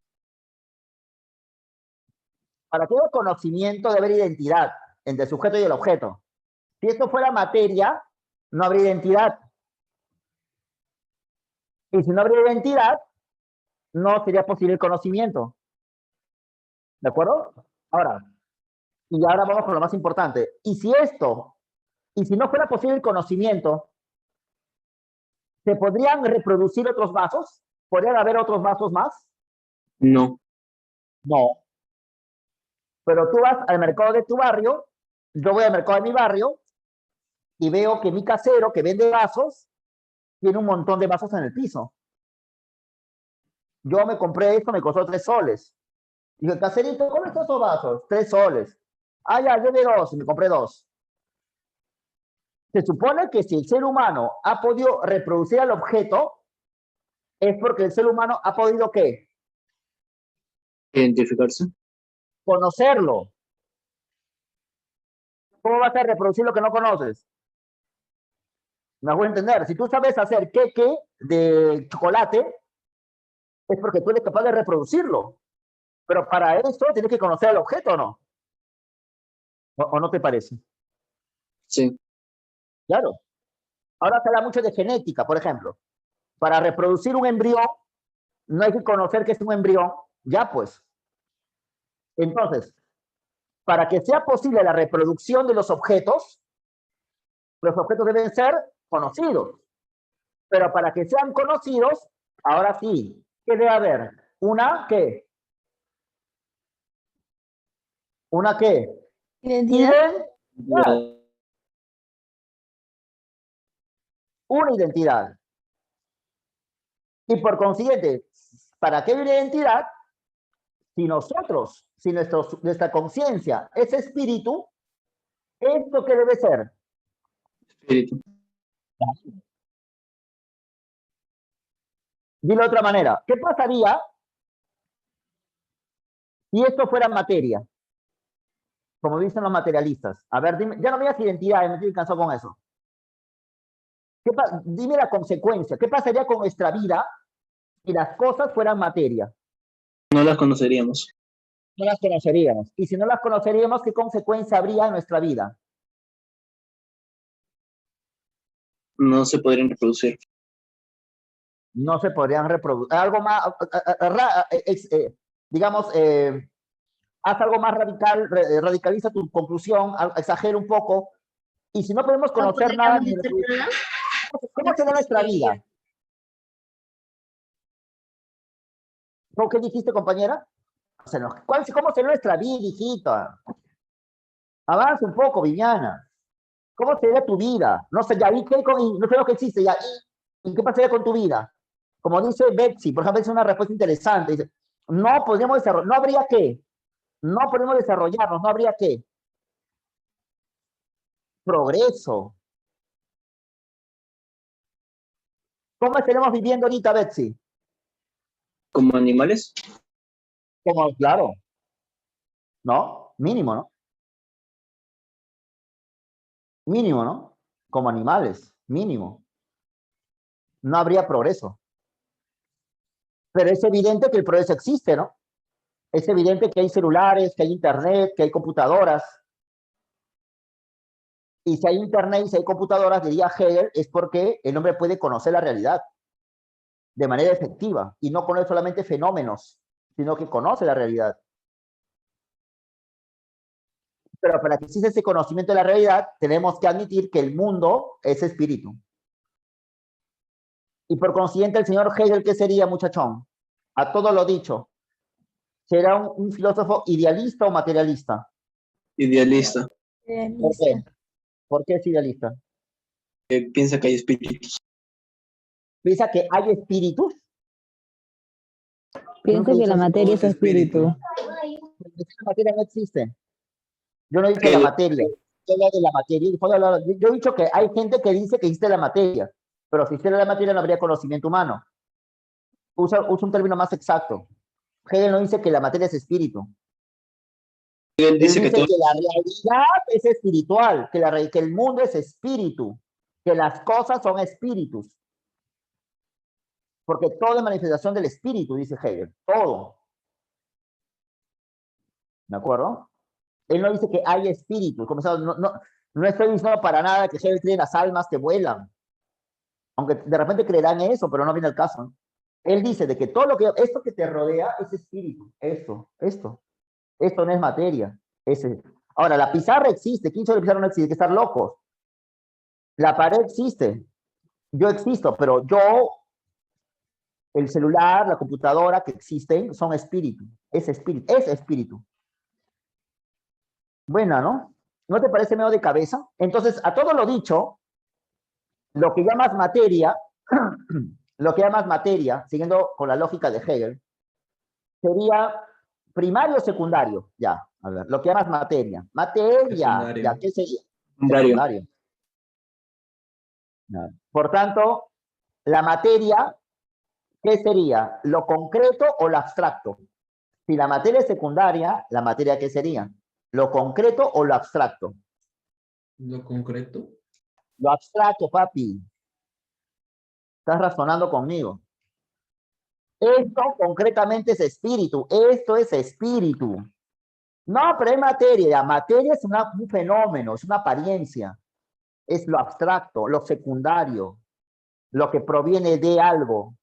Para todo conocimiento debe haber identidad entre el sujeto y el objeto. Si esto fuera materia, no habría identidad. Y si no habría identidad, no sería posible el conocimiento. ¿De acuerdo? Ahora vamos con lo más importante. Y si no fuera posible el conocimiento, ¿se podrían reproducir otros vasos? ¿Podrían haber otros vasos más?
No.
No. Pero tú vas al mercado de tu barrio, yo voy al mercado de mi barrio y veo que mi casero que vende vasos tiene un montón de vasos en el piso. Yo me compré esto, me costó 3 soles. Digo, caserito, ¿cómo están esos vasos? 3 soles. Ah, ya, lleve 2 y me compré 2. Se supone que si el ser humano ha podido reproducir al objeto, es porque el ser humano ha podido, ¿qué?
Identificarse.
Conocerlo. ¿Cómo vas a reproducir lo que no conoces? Me hago entender. Si tú sabes hacer queque de chocolate, es porque tú eres capaz de reproducirlo. Pero para eso tienes que conocer el objeto, ¿o no? ¿O no te parece?
Sí.
Claro. Ahora se habla mucho de genética, por ejemplo. Para reproducir un embrión, no hay que conocer que es un embrión. Ya, pues. Entonces, para que sea posible la reproducción de los objetos deben ser conocidos. Pero para que sean conocidos, ahora sí, ¿qué debe haber? ¿Una qué? ¿Una qué?
Identidad.
Una identidad. Y por consiguiente, ¿para qué una identidad? Si nuestra conciencia es espíritu, ¿esto qué debe ser?
Espíritu.
Dilo de otra manera, ¿qué pasaría si esto fuera materia? Como dicen los materialistas. A ver, dime, ya no me digas identidad, me estoy cansado con eso. Dime la consecuencia. ¿Qué pasaría con nuestra vida si las cosas fueran materia?
No las conoceríamos.
No las conoceríamos. Y si no las conoceríamos, ¿qué consecuencia habría en nuestra vida?
No se podrían reproducir.
No se podrían reproducir. Algo más, digamos, haz algo más radical, radicaliza tu conclusión, exagera un poco. Y si no podemos conocer nada, ¿cómo será nuestra vida? ¿Qué dijiste, compañera? ¿Cómo será nuestra vida, hijita? Avanza un poco, Viviana. ¿Cómo sería tu vida? No sé, ya, no sé lo que existe, ya, ¿y qué pasaría con tu vida? Como dice Betsy, por ejemplo, es una respuesta interesante. Dice, no podríamos desarrollar, no habría qué. No podemos desarrollarnos, no habría qué. Progreso. ¿Cómo estaremos viviendo ahorita, Betsy?
¿Como animales?
Como, claro, ¿no? Mínimo, ¿no? Mínimo, ¿no? Como animales, mínimo. No habría progreso. Pero es evidente que el progreso existe, ¿no? Es evidente que hay celulares, que hay internet, que hay computadoras. Y si hay internet y si hay computadoras, diría Hegel, es porque el hombre puede conocer la realidad de manera efectiva y no conoce solamente fenómenos, sino que conoce la realidad. Pero para que exista ese conocimiento de la realidad, tenemos que admitir que el mundo es espíritu. Y por consiguiente, el señor Hegel, ¿qué sería, muchachón? A todo lo dicho, ¿será un filósofo idealista o materialista?
Idealista.
¿Por qué? ¿Por qué es idealista?
Piensa que hay espíritus.
¿Piensa que hay espíritus?
Piensa que la materia es espíritu.
La materia no existe. Yo no he dicho
Que
la
la-
materia. Yo hablo de la materia. Yo he dicho que hay gente que dice que existe la materia, pero si existiera la materia no habría conocimiento humano. Usa un término más exacto. Hegel no dice que la materia es espíritu.
Él
Él
dice
dice
que todo
que la realidad es espiritual, que el mundo es espíritu, que las cosas son espíritus. Porque todo es manifestación del espíritu, dice Hegel. Todo. ¿De acuerdo? Él no dice que hay espíritus. No estoy diciendo para nada que Hegel cree en las almas que vuelan. Aunque de repente creerán en eso, pero no viene el caso, ¿no? Él dice de que todo esto que te rodea es espíritu. Esto no es materia. Ahora, la pizarra existe. ¿Quién dice que la pizarra no existe? Hay que estar locos. La pared existe. Yo existo, pero el celular, la computadora que existen son espíritu. Es espíritu. Buena, ¿no? ¿No te parece medio de cabeza? Entonces, a todo lo dicho, lo que llamas materia, siguiendo con la lógica de Hegel, sería primario o secundario. Ya, a ver, lo que llamas materia. Materia, ya, ¿qué sería? Secundario. Ya. Por tanto, la materia, ¿qué sería? ¿Lo concreto o lo abstracto? Si la materia es secundaria, ¿la materia qué sería? ¿Lo concreto o lo abstracto?
¿Lo concreto?
Lo abstracto, papi. Estás razonando conmigo. Esto concretamente es espíritu. Esto es espíritu. No, pero es materia. Materia es un fenómeno, es una apariencia. Es lo abstracto, lo secundario, lo que proviene de algo.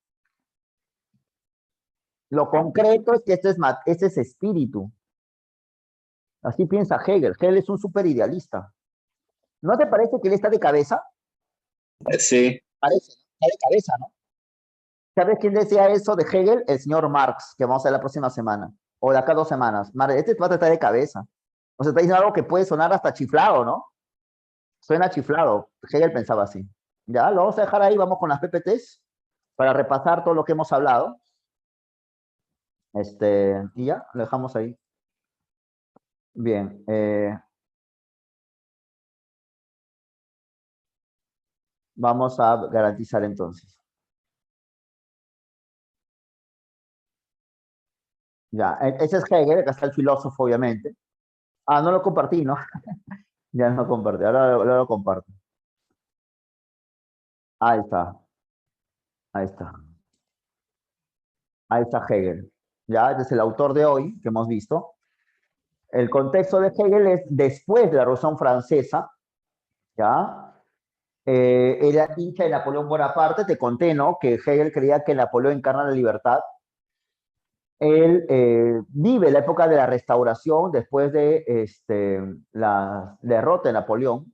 Lo concreto es que este es espíritu. Así piensa Hegel. Hegel es un súper idealista. ¿No te parece que él está de cabeza?
Sí.
Parece, ¿no? Está de cabeza, ¿no? ¿Sabes quién decía eso de Hegel? El señor Marx, que vamos a ver la próxima semana. O de acá 2 semanas. Este pata está de cabeza. O sea, está diciendo algo que puede sonar hasta chiflado, ¿no? Suena chiflado. Hegel pensaba así. Ya, lo vamos a dejar ahí. Vamos con las PPTs para repasar todo lo que hemos hablado. Y ya, lo dejamos ahí. Bien. Vamos a garantizar entonces. Ya, ese es Hegel, acá está el filósofo, obviamente. Ah, no lo compartí, ¿no? Ya no lo compartí, ahora lo comparto. Ahí está. Ahí está. Ahí está Hegel. Ya, este es el autor de hoy que hemos visto. El contexto de Hegel es después de la Revolución Francesa, ¿ya? Era hincha de Napoleón Bonaparte, te conté, ¿no? Que Hegel creía que Napoleón encarna la libertad. Él vive la época de la Restauración después de la derrota de Napoleón,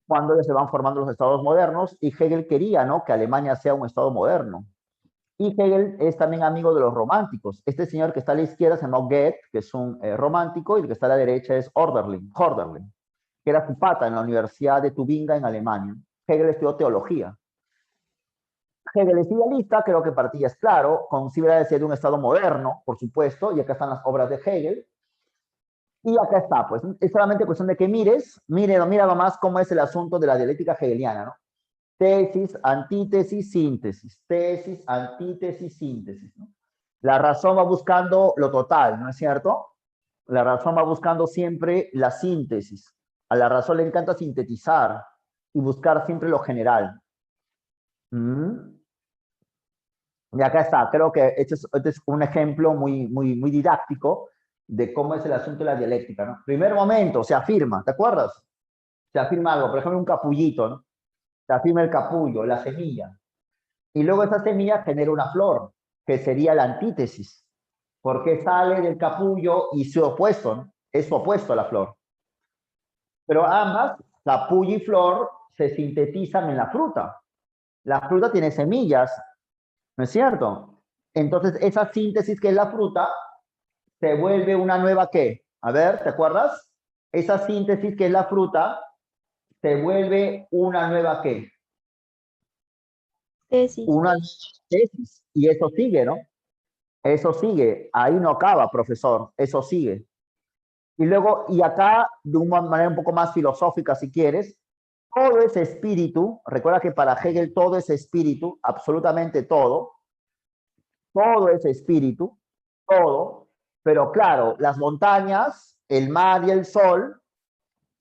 cuando ya se van formando los estados modernos, y Hegel quería, ¿no?, que Alemania sea un estado moderno. Y Hegel es también amigo de los románticos. Este señor que está a la izquierda se llama Goethe, que es un romántico, y el que está a la derecha es Hölderlin, que era su pata en la Universidad de Tubinga en Alemania. Hegel estudió teología. Hegel es idealista, creo que partía es claro, concibe la de un estado moderno, por supuesto, y acá están las obras de Hegel. Y acá está, pues, es solamente cuestión de que mira nomás cómo es el asunto de la dialéctica hegeliana, ¿no? Tesis, antítesis, síntesis. Tesis, antítesis, síntesis, ¿no? La razón va buscando lo total, ¿no es cierto? La razón va buscando siempre la síntesis. A la razón le encanta sintetizar y buscar siempre lo general. ¿Mm? Y acá está, creo que este es un ejemplo muy didáctico de cómo es el asunto de la dialéctica, ¿no? Primer momento, se afirma, ¿te acuerdas? Se afirma algo, por ejemplo, un capullito, ¿no? Se afirma el capullo, la semilla. Y luego esa semilla genera una flor, que sería la antítesis, porque sale del capullo y su opuesto, ¿no? Es su opuesto a la flor. Pero ambas, capullo y flor, se sintetizan en la fruta. La fruta tiene semillas, ¿no es cierto? Entonces, esa síntesis que es la fruta, se vuelve una nueva ¿qué? A ver, ¿te acuerdas? Esa síntesis que es la fruta, se vuelve una nueva ¿qué?
Tesis.
Una tesis. Y eso sigue, ¿no? Eso sigue. Ahí no acaba, profesor. Eso sigue. Y luego, y acá, de una manera un poco más filosófica, si quieres, todo ese espíritu, recuerda que para Hegel todo es espíritu, absolutamente todo ese espíritu, todo, pero claro, las montañas, el mar y el sol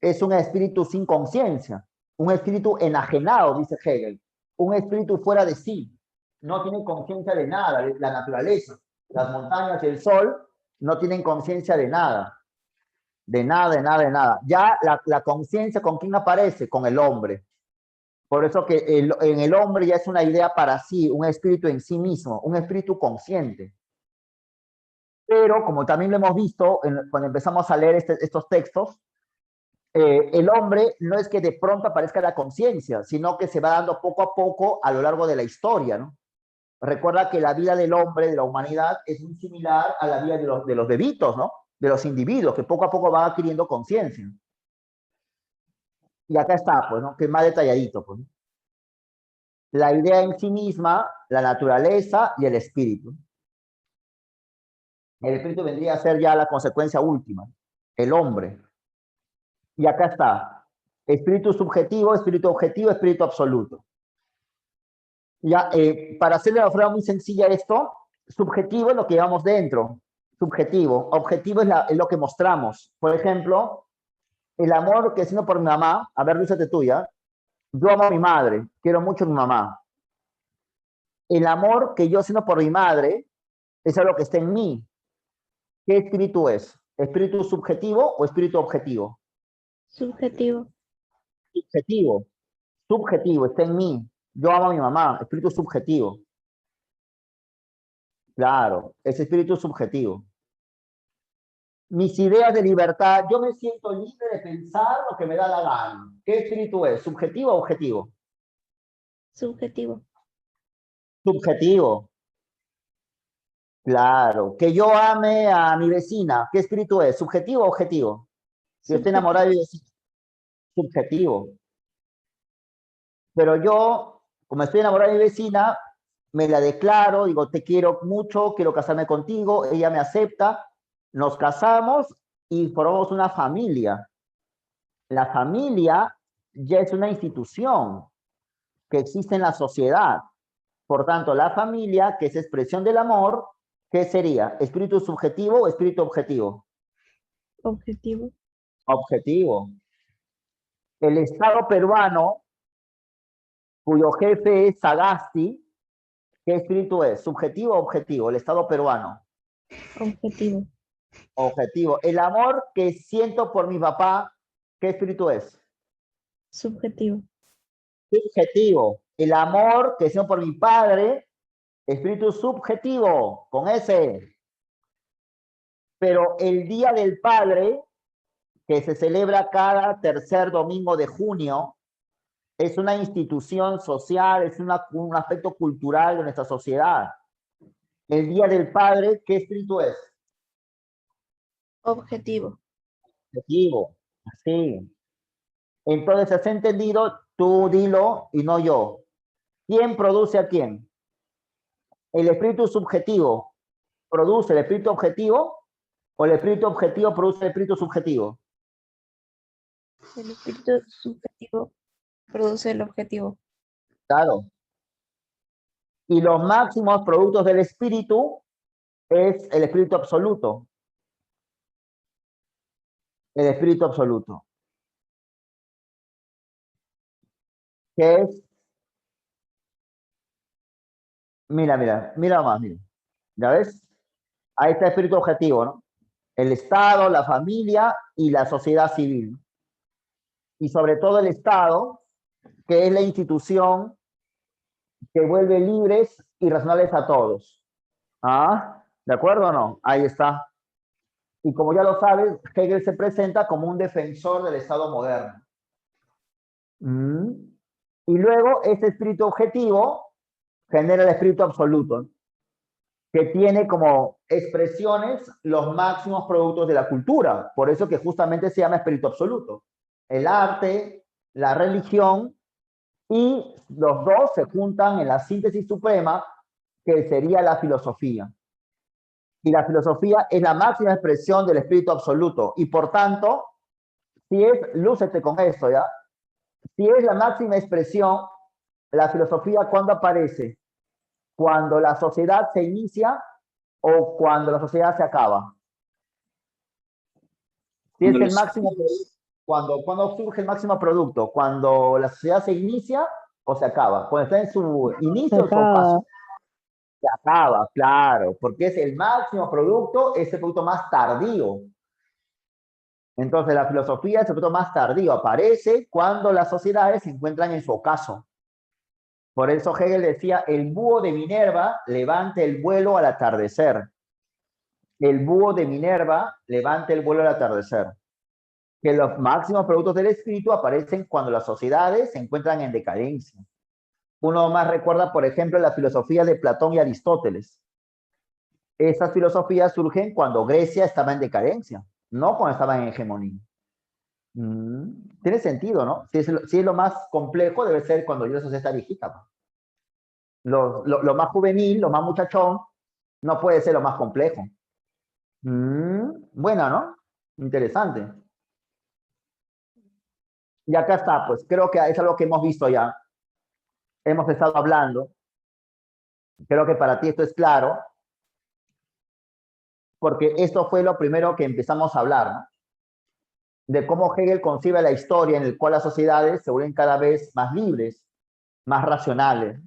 es un espíritu sin conciencia, un espíritu enajenado, dice Hegel, un espíritu fuera de sí, no tiene conciencia de nada, la naturaleza, las montañas y el sol no tienen conciencia de nada, de nada, de nada, de nada. Ya la conciencia, ¿con quién aparece? Con el hombre. Por eso que en el hombre ya es una idea para sí, un espíritu en sí mismo, un espíritu consciente. Pero como también lo hemos visto cuando empezamos a leer estos textos, el hombre no es que de pronto aparezca la conciencia, sino que se va dando poco a poco a lo largo de la historia, ¿no? Recuerda que la vida del hombre, de la humanidad, es muy similar a la vida de los bebitos, ¿no? De los individuos, que poco a poco van adquiriendo conciencia. Y acá está, pues, ¿no? Que es más detalladito, pues. La idea en sí misma, la naturaleza y el espíritu. El espíritu vendría a ser ya la consecuencia última, el hombre. Y acá está, espíritu subjetivo, espíritu objetivo, espíritu absoluto. Ya, para hacerle de una forma muy sencilla esto, subjetivo es lo que llevamos dentro, subjetivo, objetivo es lo que mostramos. Por ejemplo, el amor que siento por mi mamá, a ver, lúcete tuya, yo amo a mi madre, quiero mucho a mi mamá. El amor que yo siento por mi madre es algo que está en mí. ¿Qué espíritu es? ¿Espíritu subjetivo o espíritu objetivo?
Subjetivo.
Subjetivo. Subjetivo, está en mí. Yo amo a mi mamá, espíritu subjetivo. Claro, es espíritu subjetivo. Mis ideas de libertad, yo me siento libre de pensar lo que me da la gana. ¿Qué espíritu es? ¿Subjetivo o objetivo?
Subjetivo.
Subjetivo. Claro. Que yo ame a mi vecina, ¿qué espíritu es? ¿Subjetivo o objetivo? Si yo estoy enamorado de mi vecina. Subjetivo. Pero yo, como estoy enamorado de mi vecina, me la declaro, digo, te quiero mucho, quiero casarme contigo, ella me acepta, nos casamos y formamos una familia. La familia ya es una institución que existe en la sociedad. Por tanto, la familia, que es expresión del amor, ¿qué sería? ¿Espíritu subjetivo o espíritu objetivo?
Objetivo.
Objetivo. El Estado peruano, cuyo jefe es Sagasti, ¿qué espíritu es? ¿Subjetivo o objetivo? El Estado peruano.
Objetivo.
Objetivo. El amor que siento por mi papá, ¿qué espíritu es?
Subjetivo.
Subjetivo. El amor que siento por mi padre, espíritu subjetivo, con ese. Pero el Día del Padre, que se celebra cada tercer domingo de junio, es una institución social, es un aspecto cultural de nuestra sociedad. El Día del Padre, ¿qué espíritu es?
Objetivo.
Objetivo. Así. Entonces, ¿has entendido? Tú dilo y no yo. ¿Quién produce a quién? ¿El espíritu subjetivo produce el espíritu objetivo o el espíritu objetivo produce el espíritu subjetivo?
El espíritu subjetivo produce el objetivo.
Claro. Y los máximos productos del espíritu es el espíritu absoluto. El espíritu absoluto. Que es, mira más, mira. ¿Ya ves? Ahí está el espíritu objetivo, ¿no? El Estado, la familia y la sociedad civil. Y sobre todo el Estado, que es la institución que vuelve libres y razonables a todos. ¿Ah? ¿De acuerdo o no? Ahí está. Y como ya lo sabes, Hegel se presenta como un defensor del Estado moderno. Y luego, este espíritu objetivo genera el espíritu absoluto, que tiene como expresiones los máximos productos de la cultura. Por eso que justamente se llama espíritu absoluto. El arte, la religión, y los dos se juntan en la síntesis suprema, que sería la filosofía. Y la filosofía es la máxima expresión del espíritu absoluto. Y por tanto, si es, lúcete con esto, ¿ya? Si es la máxima expresión, la filosofía, ¿cuándo aparece? ¿Cuando la sociedad se inicia o cuando la sociedad se acaba? Si es el máximo, cuando surge el máximo producto, cuando la sociedad se inicia o se acaba, cuando está en su inicio o su paso. Se acaba, claro, porque es el máximo producto, es el producto más tardío. Entonces la filosofía es el producto más tardío, aparece cuando las sociedades se encuentran en su ocaso. Por eso Hegel decía, el búho de Minerva levante el vuelo al atardecer. El búho de Minerva levante el vuelo al atardecer. Que los máximos productos del espíritu aparecen cuando las sociedades se encuentran en decadencia. Uno más recuerda, por ejemplo, la filosofía de Platón y Aristóteles. Esas filosofías surgen cuando Grecia estaba en decadencia, no cuando estaba en hegemonía. Tiene sentido, ¿no? Si es lo más complejo, debe ser cuando ya la sociedad está viejita. Lo más juvenil, lo más muchachón, no puede ser lo más complejo. Buena, ¿no? Interesante. Y acá está, pues creo que es algo que hemos visto ya. Hemos estado hablando. Creo que para ti esto es claro. Porque esto fue lo primero que empezamos a hablar, ¿no? De cómo Hegel concibe la historia en la cual las sociedades se vuelven cada vez más libres, más racionales.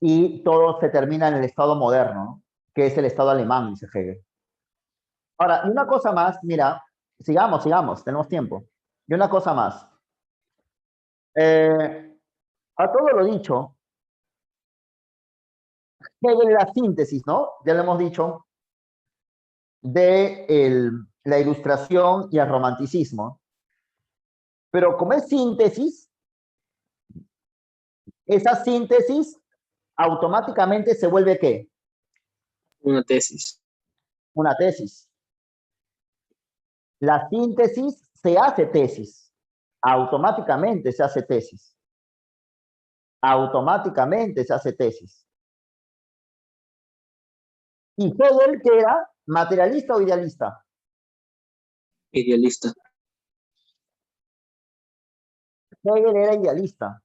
Y todo se termina en el Estado moderno, ¿no? Que es el Estado alemán, dice Hegel. Ahora, y una cosa más, mira, sigamos, tenemos tiempo. Y una cosa más. A todo lo dicho, Hegel es la síntesis, ¿no? Ya lo hemos dicho, de la ilustración y el romanticismo. Pero como es síntesis, esa síntesis automáticamente se vuelve ¿qué?
Una tesis.
Una tesis. La síntesis se hace tesis. Automáticamente se hace tesis. Automáticamente se hace tesis. ¿Y Hegel qué era? ¿Materialista o idealista?
Idealista.
Hegel era idealista.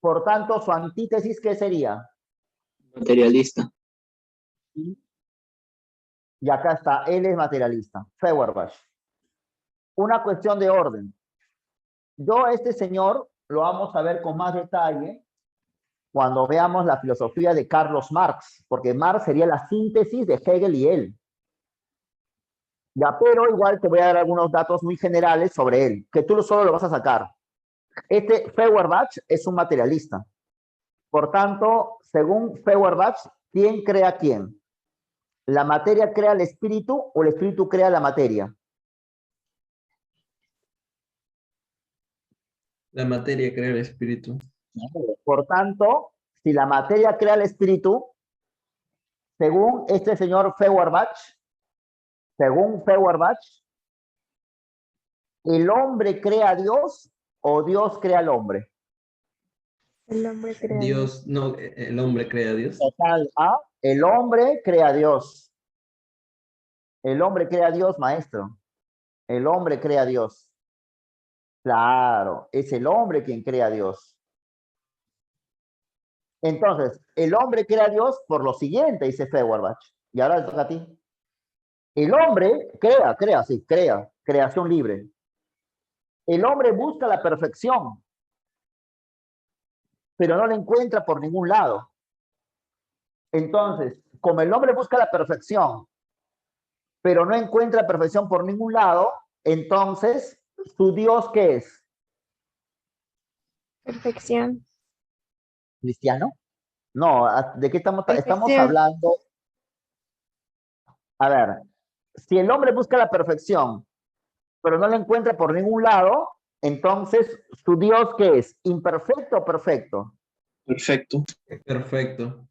Por tanto, su antítesis, ¿qué sería?
Materialista.
Y acá está, él es materialista. Feuerbach. Una cuestión de orden. Yo a este señor lo vamos a ver con más detalle cuando veamos la filosofía de Carlos Marx, porque Marx sería la síntesis de Hegel y él. Ya, pero igual te voy a dar algunos datos muy generales sobre él, que tú solo lo vas a sacar. Este Feuerbach es un materialista. Por tanto, según Feuerbach, ¿quién crea quién? ¿La materia crea el espíritu o el espíritu crea la materia?
La materia crea el espíritu.
Por tanto, si la materia crea el espíritu, según este señor Feuerbach, ¿el hombre crea a Dios o Dios crea al hombre?
El hombre crea.
Dios, no, el hombre crea a Dios.
Total A, el hombre crea a Dios. El hombre crea a Dios, maestro. El hombre crea a Dios. Claro, es el hombre quien crea a Dios. Entonces, el hombre crea a Dios por lo siguiente, dice Feuerbach. Y ahora le toca a ti. El hombre crea, creación libre. El hombre busca la perfección, pero no la encuentra por ningún lado. Entonces, como el hombre busca la perfección, pero no encuentra perfección por ningún lado, entonces, ¿su Dios qué es?
Perfección.
¿Cristiano? No, ¿de qué estamos
Perfección.
hablando? A ver, si el hombre busca la perfección, pero no la encuentra por ningún lado, entonces, ¿su Dios qué es? ¿Imperfecto o perfecto?
Perfecto.
Perfecto.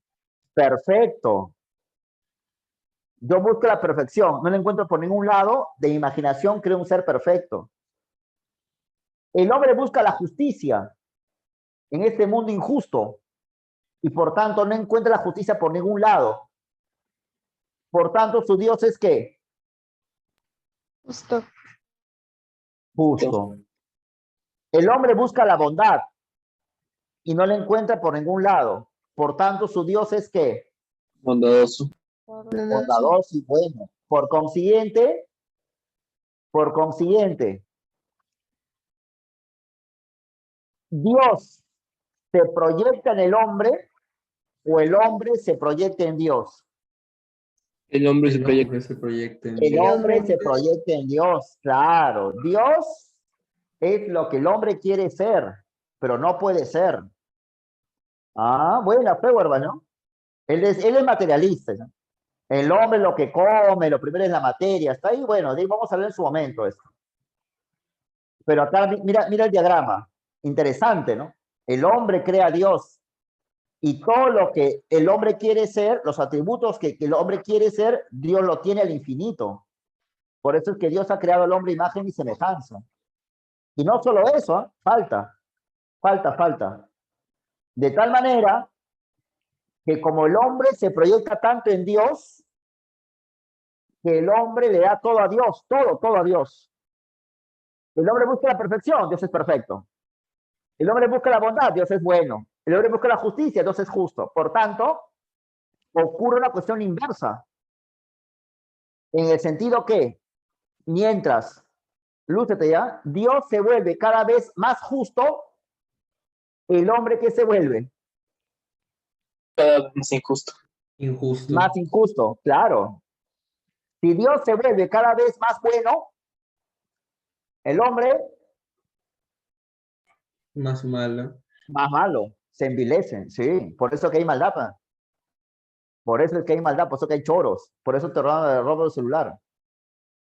Perfecto. Yo busco la perfección, no la encuentro por ningún lado, de imaginación creo un ser perfecto. El hombre busca la justicia en este mundo injusto y por tanto no encuentra la justicia por ningún lado. Por tanto, su Dios es ¿qué?
Justo.
Justo. El hombre busca la bondad y no la encuentra por ningún lado. Por tanto, su Dios es ¿qué?
Bondadoso.
Bondadoso y bueno. Por consiguiente, Dios se proyecta en el hombre o el hombre se proyecta en Dios.
El hombre se
El
proyecta.
hombre se proyecta en
El
Dios.
hombre se proyecta en Dios, claro. Dios es lo que el hombre quiere ser, pero no puede ser. Ah, bueno, Feuerbach, ¿no? Él es materialista, ¿no? El hombre lo que come, lo primero es la materia. Está ahí, bueno, vamos a ver en su momento esto. Pero acá, mira el diagrama. Interesante, ¿no? El hombre crea a Dios. Y todo lo que el hombre quiere ser, los atributos que el hombre quiere ser, Dios lo tiene al infinito. Por eso es que Dios ha creado al hombre imagen y semejanza. Y no solo eso, ¿eh? Falta. De tal manera que como el hombre se proyecta tanto en Dios, que el hombre le da todo a Dios, todo a Dios. El hombre busca la perfección, Dios es perfecto. El hombre busca la bondad, Dios es bueno. El hombre busca la justicia, Dios es justo. Por tanto, ocurre una cuestión inversa. En el sentido que, mientras, lúcete ya, Dios se vuelve cada vez más justo, el hombre que se vuelve
Cada vez más injusto.
Injusto.
más injusto, claro. Si Dios se vuelve cada vez más bueno, el hombre
Más malo.
más malo, se envilece, sí. Por eso que hay maldad. Por eso es que hay maldad, por eso que hay choros. Por eso te roban el celular.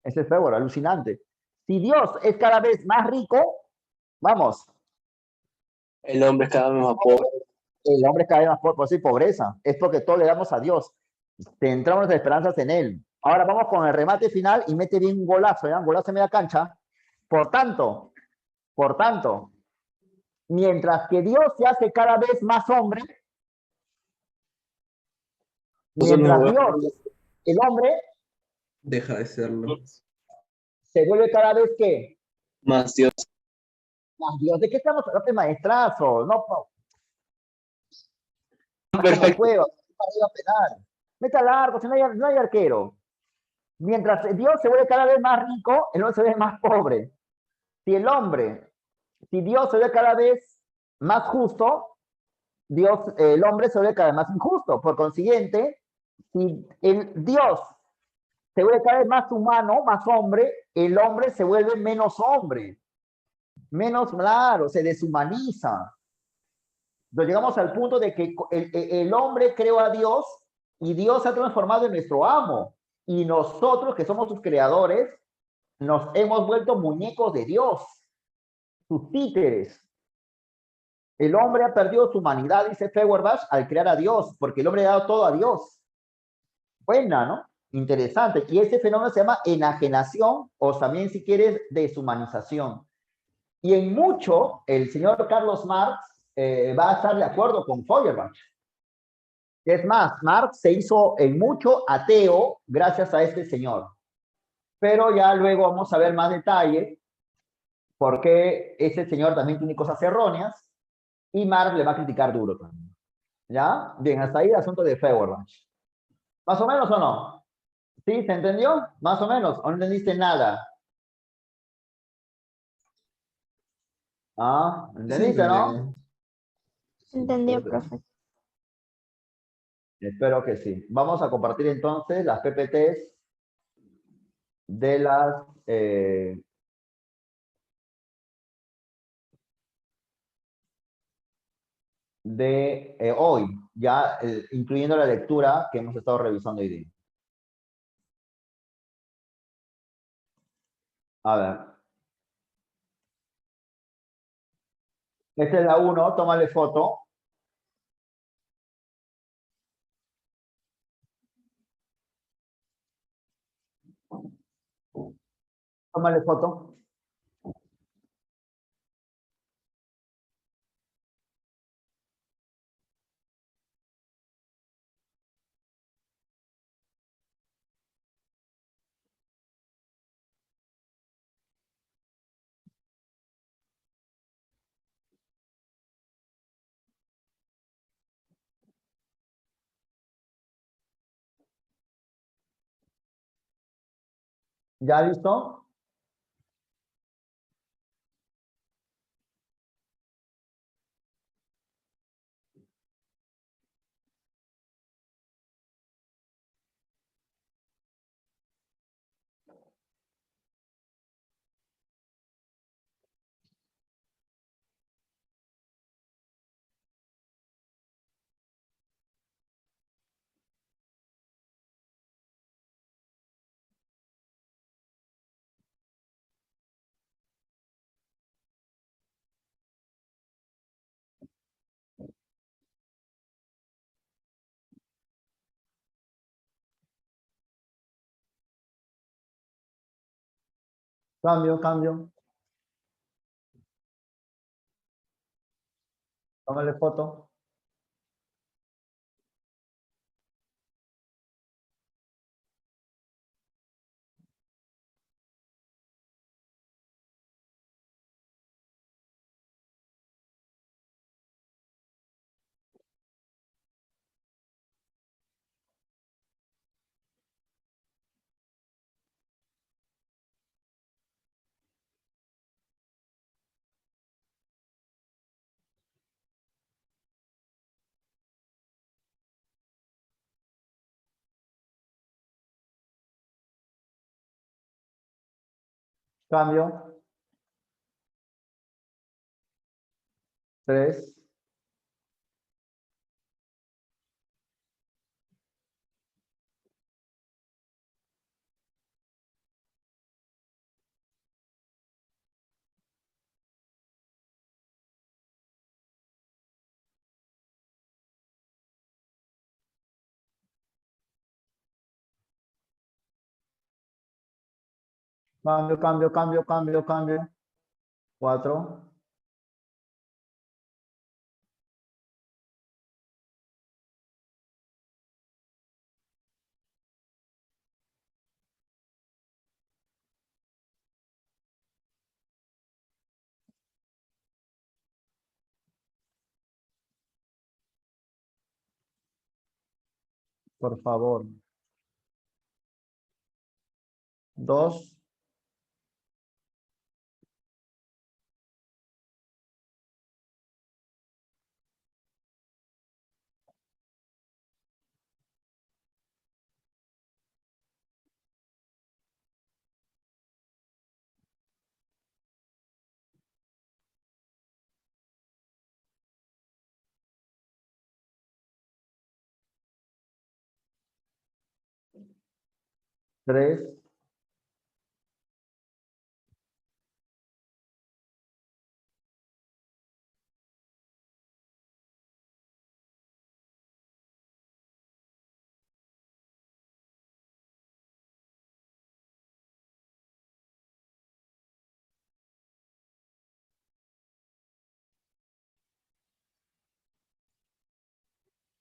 Ese es feo, alucinante. Si Dios es cada vez más rico, vamos,
El hombre es cada vez más pobre.
el hombre es cada vez más pobre, por eso hay pobreza. Es porque todo le damos a Dios. Centramos nuestras esperanzas en Él. Ahora vamos con el remate final y mete bien un golazo, ¿ya? Un golazo en media cancha. Por tanto, mientras que Dios se hace cada vez más hombre, mientras Dios, el hombre,
Deja de serlo.
se vuelve cada vez que
Más Dios.
más Dios. ¿De qué estamos hablando, maestrazo? No,
Perfecto.
juega, para arriba penal. Meta largo, si no hay arquero. Mientras Dios se vuelve cada vez más rico, el hombre se ve más pobre. Si Dios se ve cada vez más justo, el hombre se vuelve cada vez más injusto. Por consiguiente, si Dios se vuelve cada vez más humano, más hombre, el hombre se vuelve menos hombre. Menos claro, se deshumaniza. Entonces llegamos al punto de que el hombre creó a Dios y Dios se ha transformado en nuestro amo. Y nosotros, que somos sus creadores, nos hemos vuelto muñecos de Dios, sus títeres. El hombre ha perdido su humanidad, dice Feuerbach, al crear a Dios, porque el hombre ha dado todo a Dios. Buena, ¿no? Interesante. Y ese fenómeno se llama enajenación, o también, si quieres, deshumanización. Y en mucho, el señor Carlos Marx va a estar de acuerdo con Feuerbach. Es más, Marx se hizo en mucho ateo gracias a este señor. Pero ya luego vamos a ver más detalle porque ese señor también tiene cosas erróneas y Marx le va a criticar duro también. ¿Ya? Bien, hasta ahí el asunto de Feuerbach. ¿Más o menos o no? ¿Sí? ¿Se entendió? ¿Más o menos? ¿O no entendiste nada? Ah,
Sí se
¿entendiste,
entendió.
no?
Entendió, profe.
Espero que sí. Vamos a compartir entonces las PPTs de las de hoy, ya incluyendo la lectura que hemos estado revisando hoy día. A ver, esta es la uno, tómale foto. Tómale foto. ¿Ya listo? Cambio, cambio. Tómale foto. Cambio. 3. Cambio, cambio, cambio, cambio, cambio. 4. Por favor. 2.3.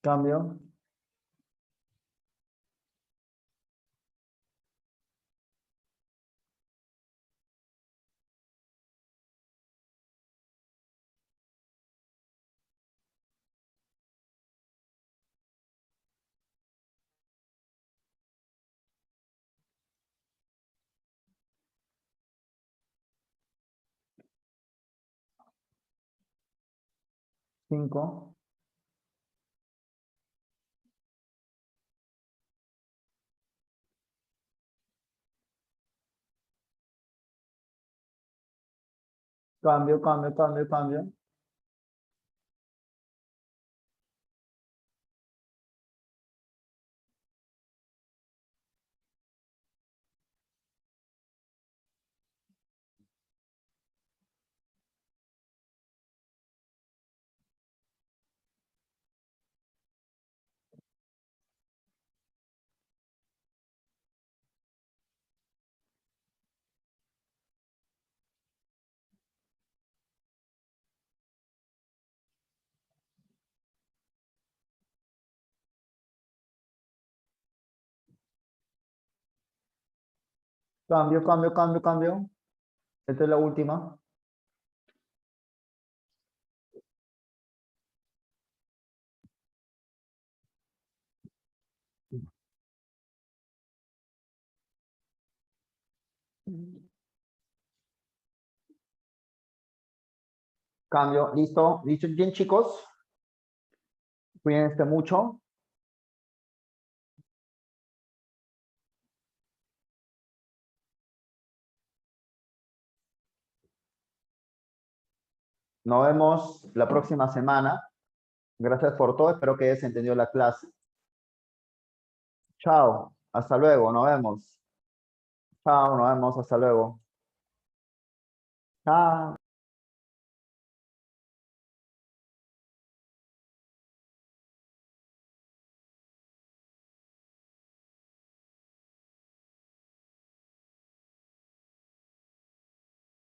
Cambio. 5. Cambio, cambio, cambio, cambio. Cambio, cambio, cambio, cambio. Esta es la última. Cambio, listo. ¿Listo bien, chicos? Cuídense mucho. Nos vemos la próxima semana. Gracias por todo. Espero que hayas entendido la clase. Chao. Hasta luego. Nos vemos. Chao. Nos vemos. Hasta luego. Chao.